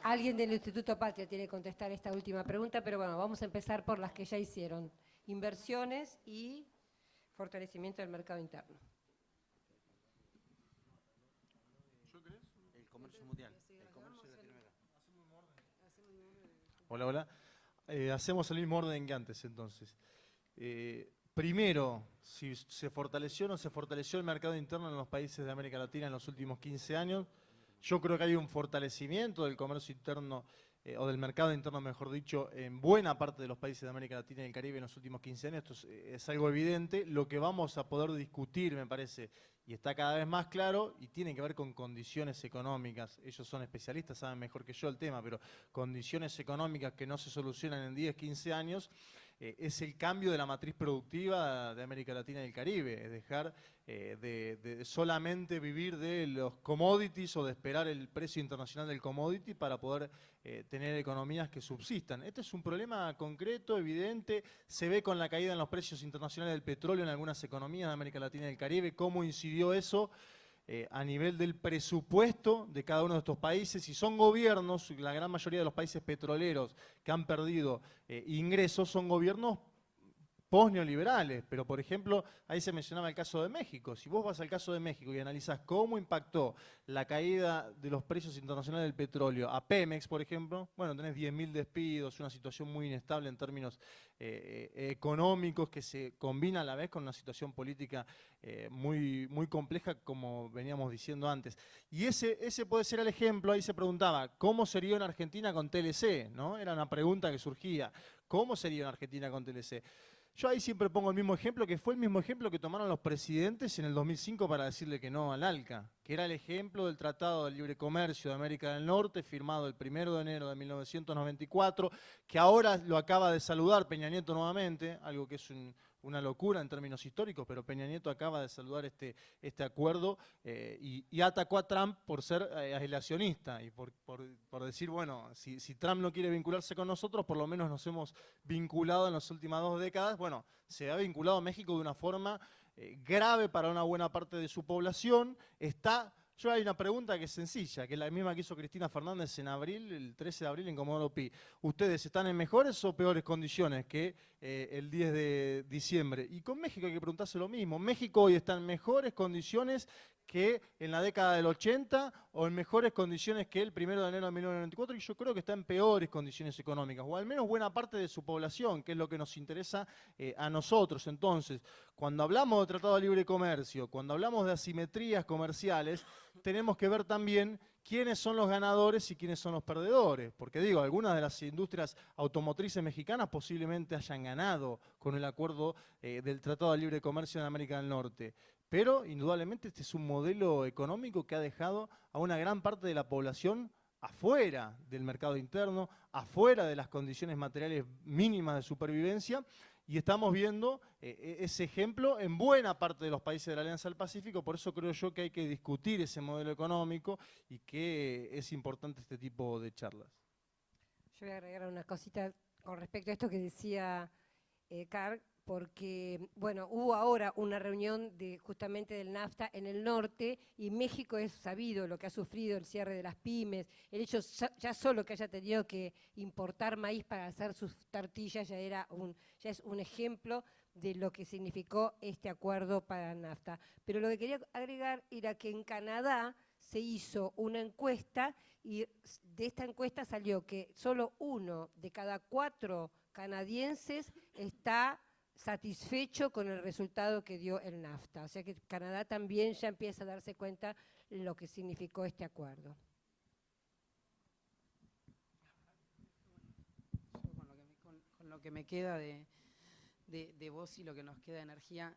Alguien del Instituto Patria tiene que contestar esta última pregunta, pero bueno, vamos a empezar por las que ya hicieron. Inversiones y fortalecimiento del mercado interno. El comercio mundial. Hola, hola. Hacemos el mismo orden que antes, entonces. Primero, si se fortaleció o no se fortaleció el mercado interno en los países de América Latina en los últimos 15 años. Yo creo que hay un fortalecimiento del comercio interno, o del mercado interno, mejor dicho, en buena parte de los países de América Latina y el Caribe en los últimos 15 años. Esto es algo evidente. Lo que vamos a poder discutir, me parece, y está cada vez más claro, y tiene que ver con condiciones económicas. Ellos son especialistas, saben mejor que yo el tema, pero condiciones económicas que no se solucionan en 10, 15 años, es el cambio de la matriz productiva de América Latina y el Caribe, es dejar de solamente vivir de los commodities o de esperar el precio internacional del commodity para poder tener economías que subsistan. Este es un problema concreto, evidente, se ve con la caída en los precios internacionales del petróleo en algunas economías de América Latina y el Caribe, cómo incidió eso a nivel del presupuesto de cada uno de estos países. Y son gobiernos, la gran mayoría de los países petroleros que han perdido ingresos, son gobiernos post-neoliberales, pero por ejemplo, ahí se mencionaba el caso de México. Si vos vas al caso de México y analizás cómo impactó la caída de los precios internacionales del petróleo a Pemex, por ejemplo, bueno, tenés 10.000 despidos, una situación muy inestable en términos económicos que se combina a la vez con una situación política muy, muy compleja, como veníamos diciendo antes. Y ese puede ser el ejemplo. Ahí se preguntaba, ¿cómo sería en Argentina con TLC? ¿No? Era una pregunta que surgía. ¿Cómo sería en Argentina con TLC? Yo ahí siempre pongo el mismo ejemplo, que fue el mismo ejemplo que tomaron los presidentes en el 2005 para decirle que no al ALCA, que era el ejemplo del Tratado de Libre Comercio de América del Norte, firmado el 1 de enero de 1994, que ahora lo acaba de saludar Peña Nieto nuevamente, algo que es una locura en términos históricos, pero Peña Nieto acaba de saludar este acuerdo y atacó a Trump por ser aislacionista y por decir, bueno, si Trump no quiere vincularse con nosotros, por lo menos nos hemos vinculado en las últimas 2 décadas. Bueno, se ha vinculado a México de una forma grave para una buena parte de su población. Yo hay una pregunta que es sencilla, que es la misma que hizo Cristina Fernández en abril, el 13 de abril en Comodoro Pi. ¿Ustedes están en mejores o peores condiciones que el 10 de diciembre? Y con México hay que preguntarse lo mismo. ¿México hoy está en mejores condiciones que en la década del 80 o en mejores condiciones que el 1 de enero de 1994? Y yo creo que está en peores condiciones económicas, o al menos buena parte de su población, que es lo que nos interesa a nosotros. Entonces, cuando hablamos de Tratado de Libre Comercio, cuando hablamos de asimetrías comerciales, tenemos que ver también quiénes son los ganadores y quiénes son los perdedores. Porque digo, algunas de las industrias automotrices mexicanas posiblemente hayan ganado con el acuerdo del Tratado de Libre Comercio en América del Norte. Pero, indudablemente, este es un modelo económico que ha dejado a una gran parte de la población afuera del mercado interno, afuera de las condiciones materiales mínimas de supervivencia, y estamos viendo ese ejemplo en buena parte de los países de la Alianza del Pacífico. Por eso creo yo que hay que discutir ese modelo económico y que es importante este tipo de charlas. Yo voy a agregar una cosita con respecto a esto que decía Carl, porque, bueno, hubo ahora una reunión justamente del NAFTA en el norte, y México es sabido lo que ha sufrido el cierre de las pymes, el hecho ya solo que haya tenido que importar maíz para hacer sus tortillas ya es un ejemplo de lo que significó este acuerdo para el NAFTA. Pero lo que quería agregar era que en Canadá se hizo una encuesta, y de esta encuesta salió que solo 1 de cada 4 canadienses está satisfecho con el resultado que dio el NAFTA. O sea que Canadá también ya empieza a darse cuenta de lo que significó este acuerdo. Con lo que me queda de voz y lo que nos queda de energía,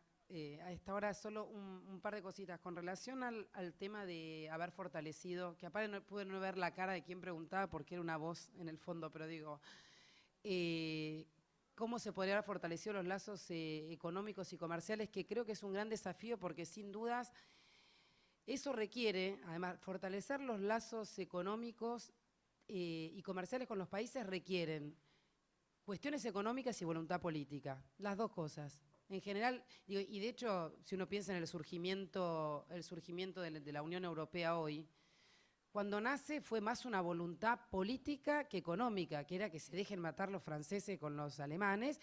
a esta hora solo un par de cositas. Con relación al tema de haber fortalecido, que aparte no pude no ver la cara de quien preguntaba porque era una voz en el fondo, pero digo, cómo se podría haber fortalecido los lazos económicos y comerciales, que creo que es un gran desafío porque sin dudas eso requiere, además, fortalecer los lazos económicos y comerciales con los países requieren cuestiones económicas y voluntad política, las dos cosas. En general, y de hecho, si uno piensa en el surgimiento de la Unión Europea hoy, cuando nace fue más una voluntad política que económica, que era que se dejen matar los franceses con los alemanes,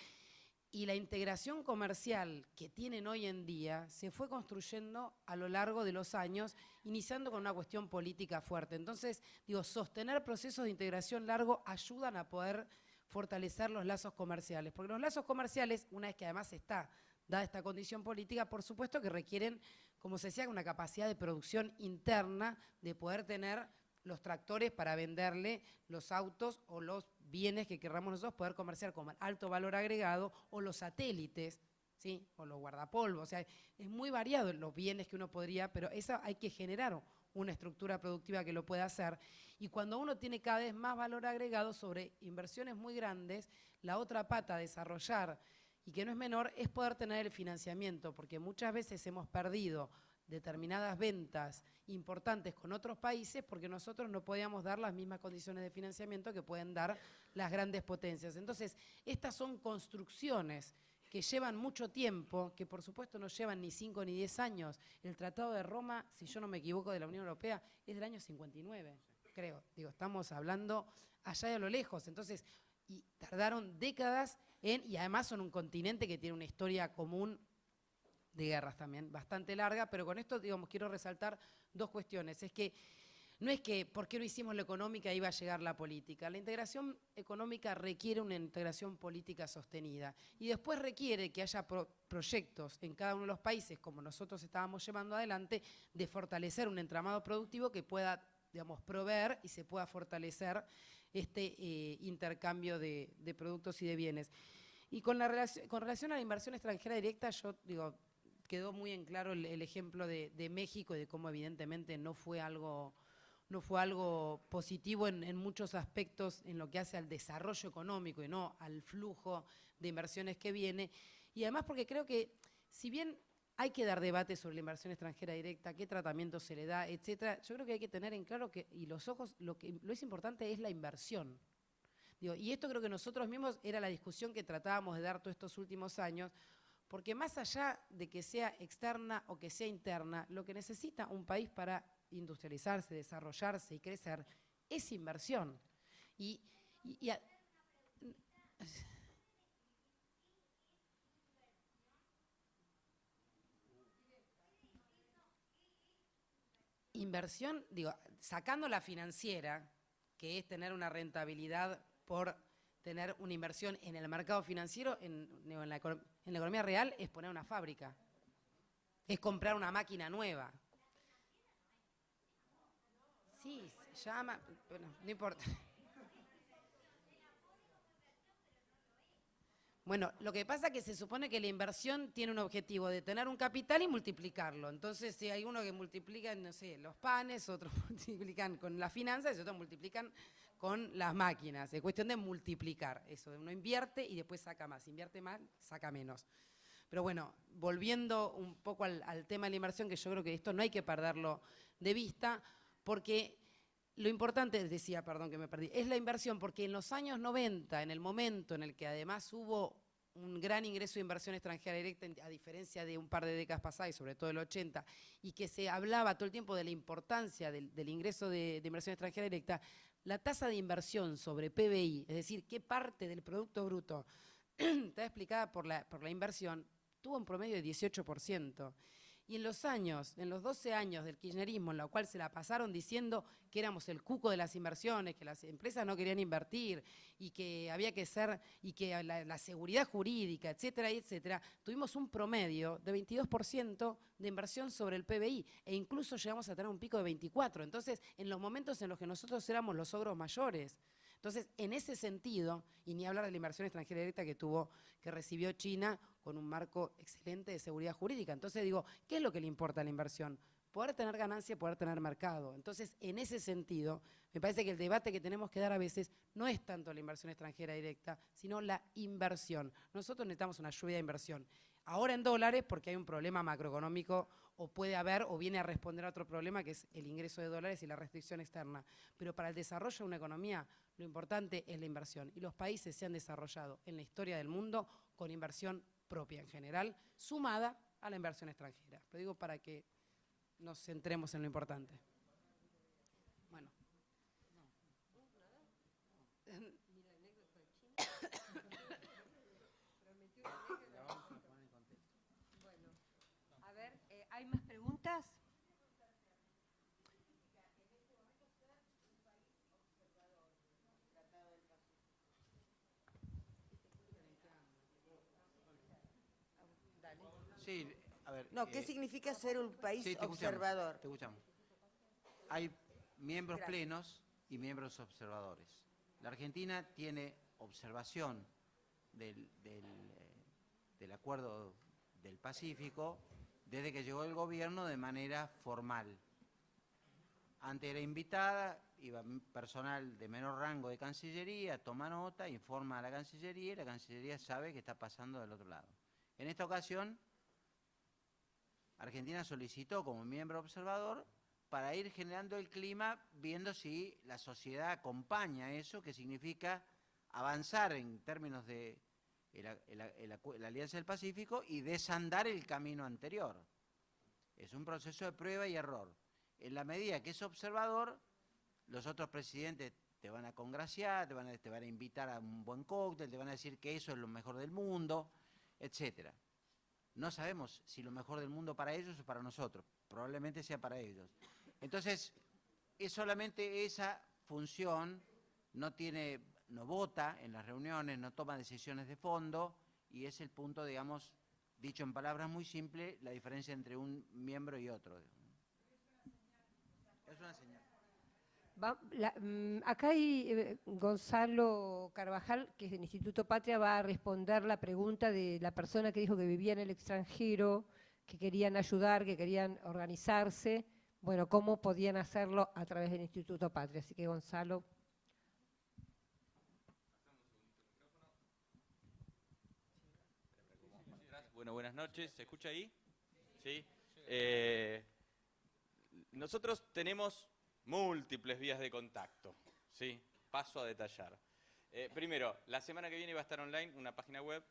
y la integración comercial que tienen hoy en día se fue construyendo a lo largo de los años, iniciando con una cuestión política fuerte. Entonces, sostener procesos de integración largo ayudan a poder fortalecer los lazos comerciales, porque los lazos comerciales, una vez que además está dada esta condición política, por supuesto que requieren, como se decía, una capacidad de producción interna, de poder tener los tractores para venderle los autos o los bienes que querramos nosotros poder comerciar con alto valor agregado, o los satélites, ¿sí? O los guardapolvos. O sea, es muy variado los bienes que uno podría, pero eso hay que generar una estructura productiva que lo pueda hacer. Y cuando uno tiene cada vez más valor agregado sobre inversiones muy grandes, la otra pata a desarrollar, y que no es menor, es poder tener el financiamiento, porque muchas veces hemos perdido determinadas ventas importantes con otros países porque nosotros no podíamos dar las mismas condiciones de financiamiento que pueden dar las grandes potencias. Entonces, estas son construcciones que llevan mucho tiempo, que por supuesto no llevan ni 5 ni 10 años. El Tratado de Roma, si yo no me equivoco, de la Unión Europea, es del año 59, creo. Estamos hablando allá de a lo lejos. Entonces, y tardaron décadas y además son un continente que tiene una historia común de guerras también, bastante larga, pero con esto, quiero resaltar dos cuestiones. Es que no es que porque no hicimos la económica iba a llegar la política. La integración económica requiere una integración política sostenida y después requiere que haya proyectos en cada uno de los países, como nosotros estábamos llevando adelante, de fortalecer un entramado productivo que pueda, proveer y se pueda fortalecer este intercambio de productos y de bienes. Y con relación a la inversión extranjera directa, quedó muy en claro el ejemplo de México y de cómo evidentemente no fue algo positivo en muchos aspectos en lo que hace al desarrollo económico y no al flujo de inversiones que viene. Y además porque creo que, si bien hay que dar debate sobre la inversión extranjera directa, qué tratamiento se le da, etcétera, yo creo que hay que tener en claro que, y los ojos, lo es importante es la inversión. Digo, y esto creo que nosotros mismos era la discusión que tratábamos de dar todos estos últimos años, porque más allá de que sea externa o que sea interna, lo que necesita un país para industrializarse, desarrollarse y crecer es inversión. Inversión, digo, sacando la financiera, que es tener una rentabilidad por tener una inversión en el mercado financiero, en la economía real, es poner una fábrica, es comprar una máquina nueva. Sí, se llama, bueno, no importa. Bueno, lo que pasa es que se supone que la inversión tiene un objetivo de tener un capital y multiplicarlo. Entonces, si hay uno que multiplica, no sé, los panes, otros multiplican con las finanzas y otros multiplican con las máquinas. Es cuestión de multiplicar eso. Uno invierte y después saca más. Invierte más, saca menos. Pero bueno, volviendo un poco al tema de la inversión, que yo creo que esto no hay que perderlo de vista, porque lo importante, decía, perdón que me perdí, es la inversión, porque en los años 90, en el momento en el que además hubo un gran ingreso de inversión extranjera directa, a diferencia de un par de décadas pasadas y sobre todo el 80, y que se hablaba todo el tiempo de la importancia del ingreso de inversión extranjera directa, la tasa de inversión sobre PBI, es decir, qué parte del Producto Bruto está explicada por la inversión, tuvo un promedio de 18%. Y en los 12 años del kirchnerismo, en la cual se la pasaron diciendo que éramos el cuco de las inversiones, que las empresas no querían invertir y que había que ser, y que la seguridad jurídica, etcétera, etcétera, tuvimos un promedio de 22% de inversión sobre el PBI e incluso llegamos a tener un pico de 24%. Entonces, en los momentos en los que nosotros éramos los ogros mayores. Entonces, en ese sentido, y ni hablar de la inversión extranjera directa que recibió China con un marco excelente de seguridad jurídica. Entonces digo, ¿qué es lo que le importa a la inversión? Poder tener ganancia, poder tener mercado. Entonces, en ese sentido, me parece que el debate que tenemos que dar a veces no es tanto la inversión extranjera directa, sino la inversión. Nosotros necesitamos una lluvia de inversión. Ahora en dólares, porque hay un problema macroeconómico, o puede haber, o viene a responder a otro problema, que es el ingreso de dólares y la restricción externa. Pero para el desarrollo de una economía, lo importante es la inversión. Y los países se han desarrollado en la historia del mundo con inversión propia en general, sumada a la inversión extranjera. Lo digo para que nos centremos en lo importante. Bueno. A ver, ¿hay más preguntas? Sí, a ver. No, ¿qué significa ser un país sí, observador? Te escuchamos. Hay miembros Gracias. plenos y miembros observadores. La Argentina tiene observación del Acuerdo del Pacífico desde que llegó el gobierno de manera formal. Antes era invitada, iba personal de menor rango de Cancillería, toma nota, informa a la Cancillería y la Cancillería sabe qué está pasando del otro lado. En esta ocasión, Argentina solicitó como miembro observador para ir generando el clima, viendo si la sociedad acompaña eso, que significa avanzar en términos de la Alianza del Pacífico y desandar el camino anterior. Es un proceso de prueba y error. En la medida que es observador, los otros presidentes te van a congraciar, te van a invitar a un buen cóctel, te van a decir que eso es lo mejor del mundo, etcétera. No sabemos si lo mejor del mundo para ellos o para nosotros. Probablemente sea para ellos. Entonces, es solamente esa función, no vota en las reuniones, no toma decisiones de fondo, y es el punto, digamos, dicho en palabras muy simples, la diferencia entre un miembro y otro. Es una señal. Acá hay Gonzalo Carvajal, que es del Instituto Patria, va a responder la pregunta de la persona que dijo que vivía en el extranjero, que querían ayudar, que querían organizarse. Bueno, cómo podían hacerlo a través del Instituto Patria. Así que, Gonzalo. Bueno, buenas noches. ¿Se escucha ahí? Sí. Nosotros tenemos múltiples vías de contacto, ¿sí? Paso a detallar. Primero, la semana que viene va a estar online una página web,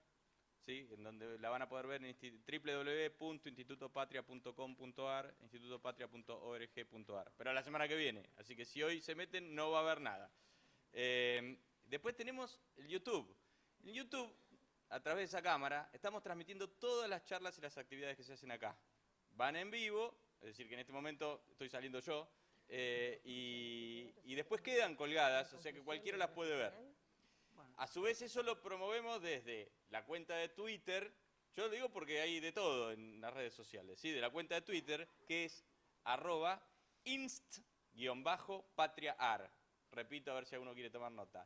¿sí? En donde la van a poder ver en www.institutopatria.com.ar, institutopatria.org.ar. Pero la semana que viene, así que si hoy se meten no va a haber nada. Después tenemos el YouTube. En YouTube, a través de esa cámara, estamos transmitiendo todas las charlas y las actividades que se hacen acá. Van en vivo, es decir, que en este momento estoy saliendo yo, y después quedan colgadas, o sea que cualquiera las puede ver. A su vez eso lo promovemos desde la cuenta de Twitter, yo lo digo porque hay de todo en las redes sociales, ¿sí? De la cuenta de Twitter, que es @inst_patriaar. Repito a ver si alguno quiere tomar nota.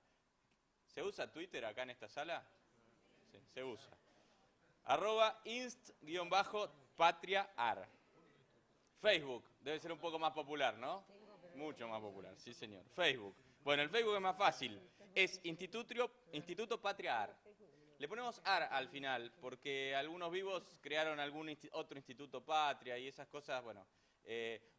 ¿Se usa Twitter acá en esta sala? Sí, se usa. @inst_patriaar. Facebook, debe ser un poco más popular, ¿no? Mucho más popular, sí señor. Facebook. Bueno, el Facebook es más fácil. Es Instituto Patriaar. Le ponemos AR al final, porque algunos vivos crearon algún otro Instituto Patria y esas cosas, bueno.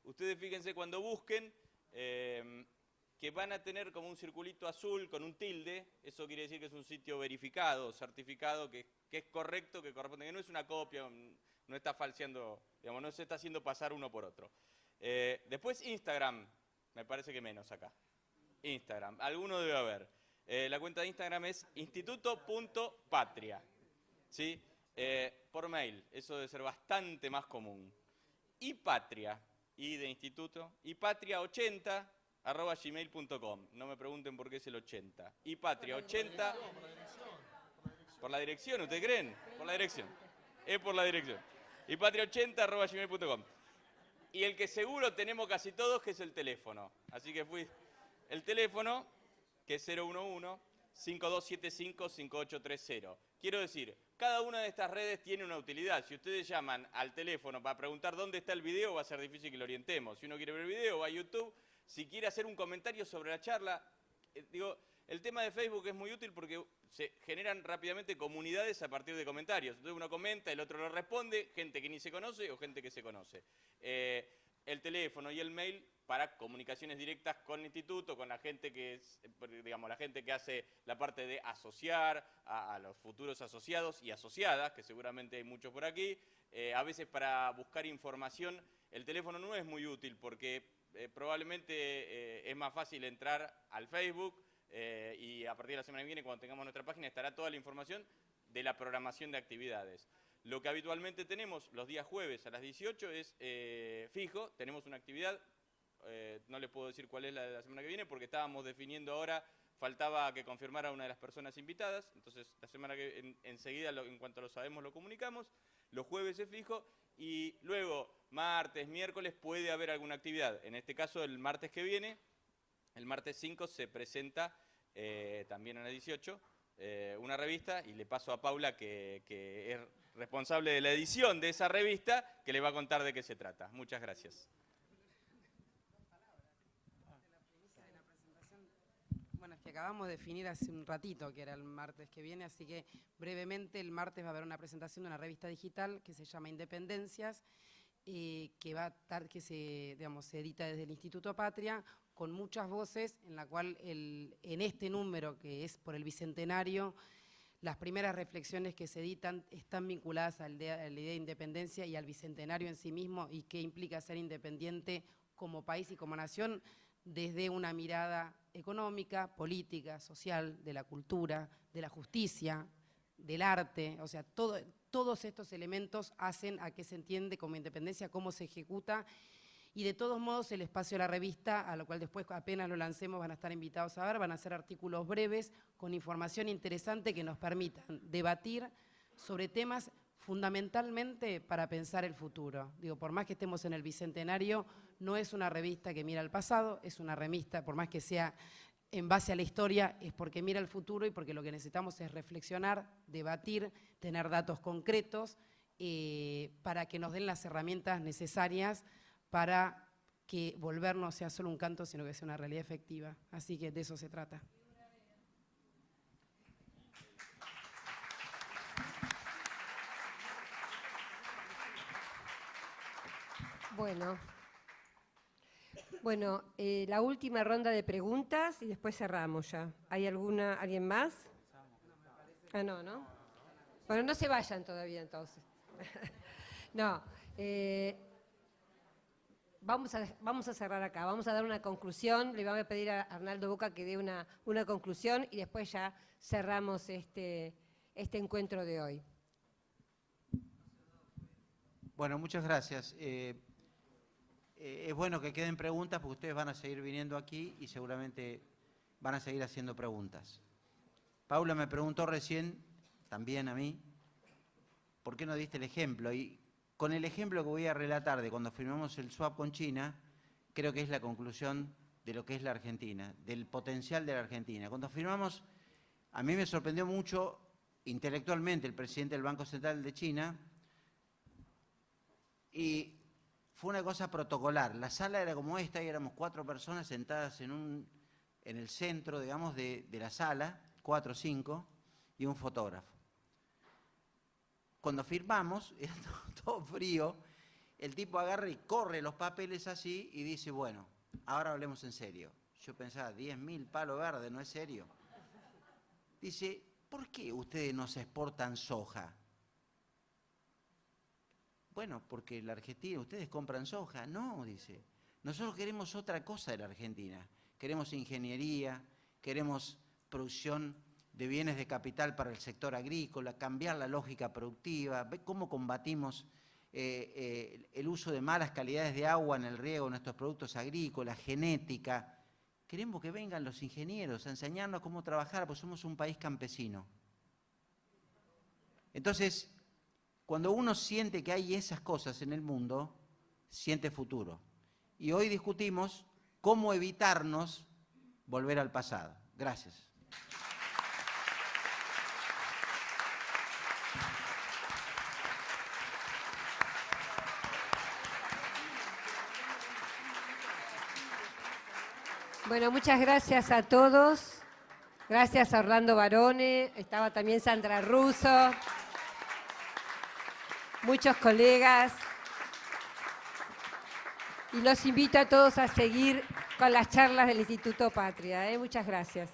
Ustedes fíjense cuando busquen que van a tener como un circulito azul con un tilde. Eso quiere decir que es un sitio verificado, certificado, que es correcto, que corresponde, que no es una copia, no está falseando, digamos, no se está haciendo pasar uno por otro. Después Instagram, me parece que menos acá. Instagram, alguno debe haber. La cuenta de Instagram es instituto.patria, ¿sí? Por mail, eso debe ser bastante más común. Y patria, y de instituto, y patria80@gmail.com. No me pregunten por qué es el 80. Y patria80... ¿Por la dirección, ustedes creen? Por la dirección. Es por la dirección. Y patria80@gmail.com. Y el que seguro tenemos casi todos, que es el teléfono. Así que el teléfono, que es 011-5275-5830. Quiero decir, cada una de estas redes tiene una utilidad. Si ustedes llaman al teléfono para preguntar dónde está el video, va a ser difícil que lo orientemos. Si uno quiere ver el video, va a YouTube. Si quiere hacer un comentario sobre la charla, el tema de Facebook es muy útil porque se generan rápidamente comunidades a partir de comentarios. Entonces uno comenta, el otro lo responde, gente que ni se conoce o gente que se conoce. El teléfono y el mail para comunicaciones directas con el instituto, con la gente que es, digamos, la gente que hace la parte de asociar a los futuros asociados y asociadas, que seguramente hay muchos por aquí. A veces para buscar información, el teléfono no es muy útil porque probablemente es más fácil entrar al Facebook y a partir de la semana que viene, cuando tengamos nuestra página, estará toda la información de la programación de actividades. Lo que habitualmente tenemos los días jueves a las 18 es fijo, tenemos una actividad, no les puedo decir cuál es la de la semana que viene porque estábamos definiendo ahora, faltaba que confirmara una de las personas invitadas, entonces la semana que enseguida, en cuanto lo sabemos, lo comunicamos. Los jueves es fijo y luego martes, miércoles puede haber alguna actividad. En este caso el martes que viene, el martes 5 se presenta también a las 18 una revista y le paso a Paula que es responsable de la edición de esa revista, que le va a contar de qué se trata. Muchas gracias. Bueno, es que acabamos de definir hace un ratito que era el martes que viene, así que brevemente el martes va a haber una presentación de una revista digital que se llama Independencias, que se edita desde el Instituto Patria, con muchas voces, en la cual en este número, que es por el Bicentenario, las primeras reflexiones que se editan están vinculadas a la idea de independencia y al Bicentenario en sí mismo y qué implica ser independiente como país y como nación desde una mirada económica, política, social, de la cultura, de la justicia, del arte, o sea, todos estos elementos hacen a que se entiende como independencia, cómo se ejecuta. Y de todos modos el espacio de la revista, a lo cual después apenas lo lancemos van a estar invitados a ver, van a ser artículos breves con información interesante que nos permitan debatir sobre temas fundamentalmente para pensar el futuro. Digo, por más que estemos en el Bicentenario, no es una revista que mira al pasado, es una revista, por más que sea en base a la historia, es porque mira al futuro y porque lo que necesitamos es reflexionar, debatir, tener datos concretos para que nos den las herramientas necesarias para que volver no sea solo un canto, sino que sea una realidad efectiva. Así que de eso se trata. Bueno, la última ronda de preguntas y después cerramos ya. ¿Hay alguien más? Ah, no. Bueno, no se vayan todavía entonces. No, vamos a cerrar acá, vamos a dar una conclusión. Le voy a pedir a Arnaldo Boca que dé una conclusión y después ya cerramos este encuentro de hoy. Bueno, muchas gracias. Es bueno que queden preguntas porque ustedes van a seguir viniendo aquí y seguramente van a seguir haciendo preguntas. Paula me preguntó recién, también a mí, ¿por qué no diste el ejemplo? Y con el ejemplo que voy a relatar de cuando firmamos el swap con China, creo que es la conclusión de lo que es la Argentina, del potencial de la Argentina. Cuando firmamos, a mí me sorprendió mucho intelectualmente el presidente del Banco Central de China y fue una cosa protocolar. La sala era como esta y éramos 4 personas sentadas en el centro, digamos, de la sala, 4 o 5, y un fotógrafo. Cuando firmamos, era todo frío, el tipo agarra y corre los papeles así y dice, bueno, ahora hablemos en serio. Yo pensaba, 10.000 palos verdes, ¿no es serio? Dice, ¿por qué ustedes no se exportan soja? Bueno, porque la Argentina, ustedes compran soja. No, dice, nosotros queremos otra cosa de la Argentina. Queremos ingeniería, queremos producción de bienes de capital para el sector agrícola, cambiar la lógica productiva, ver cómo combatimos el uso de malas calidades de agua en el riego de nuestros productos agrícolas, genética. Queremos que vengan los ingenieros a enseñarnos cómo trabajar, porque somos un país campesino. Entonces, cuando uno siente que hay esas cosas en el mundo, siente futuro. Y hoy discutimos cómo evitarnos volver al pasado. Gracias. Bueno, muchas gracias a todos. Gracias a Orlando Barone, estaba también Sandra Russo, muchos colegas. Y los invito a todos a seguir con las charlas del Instituto Patria. Muchas gracias.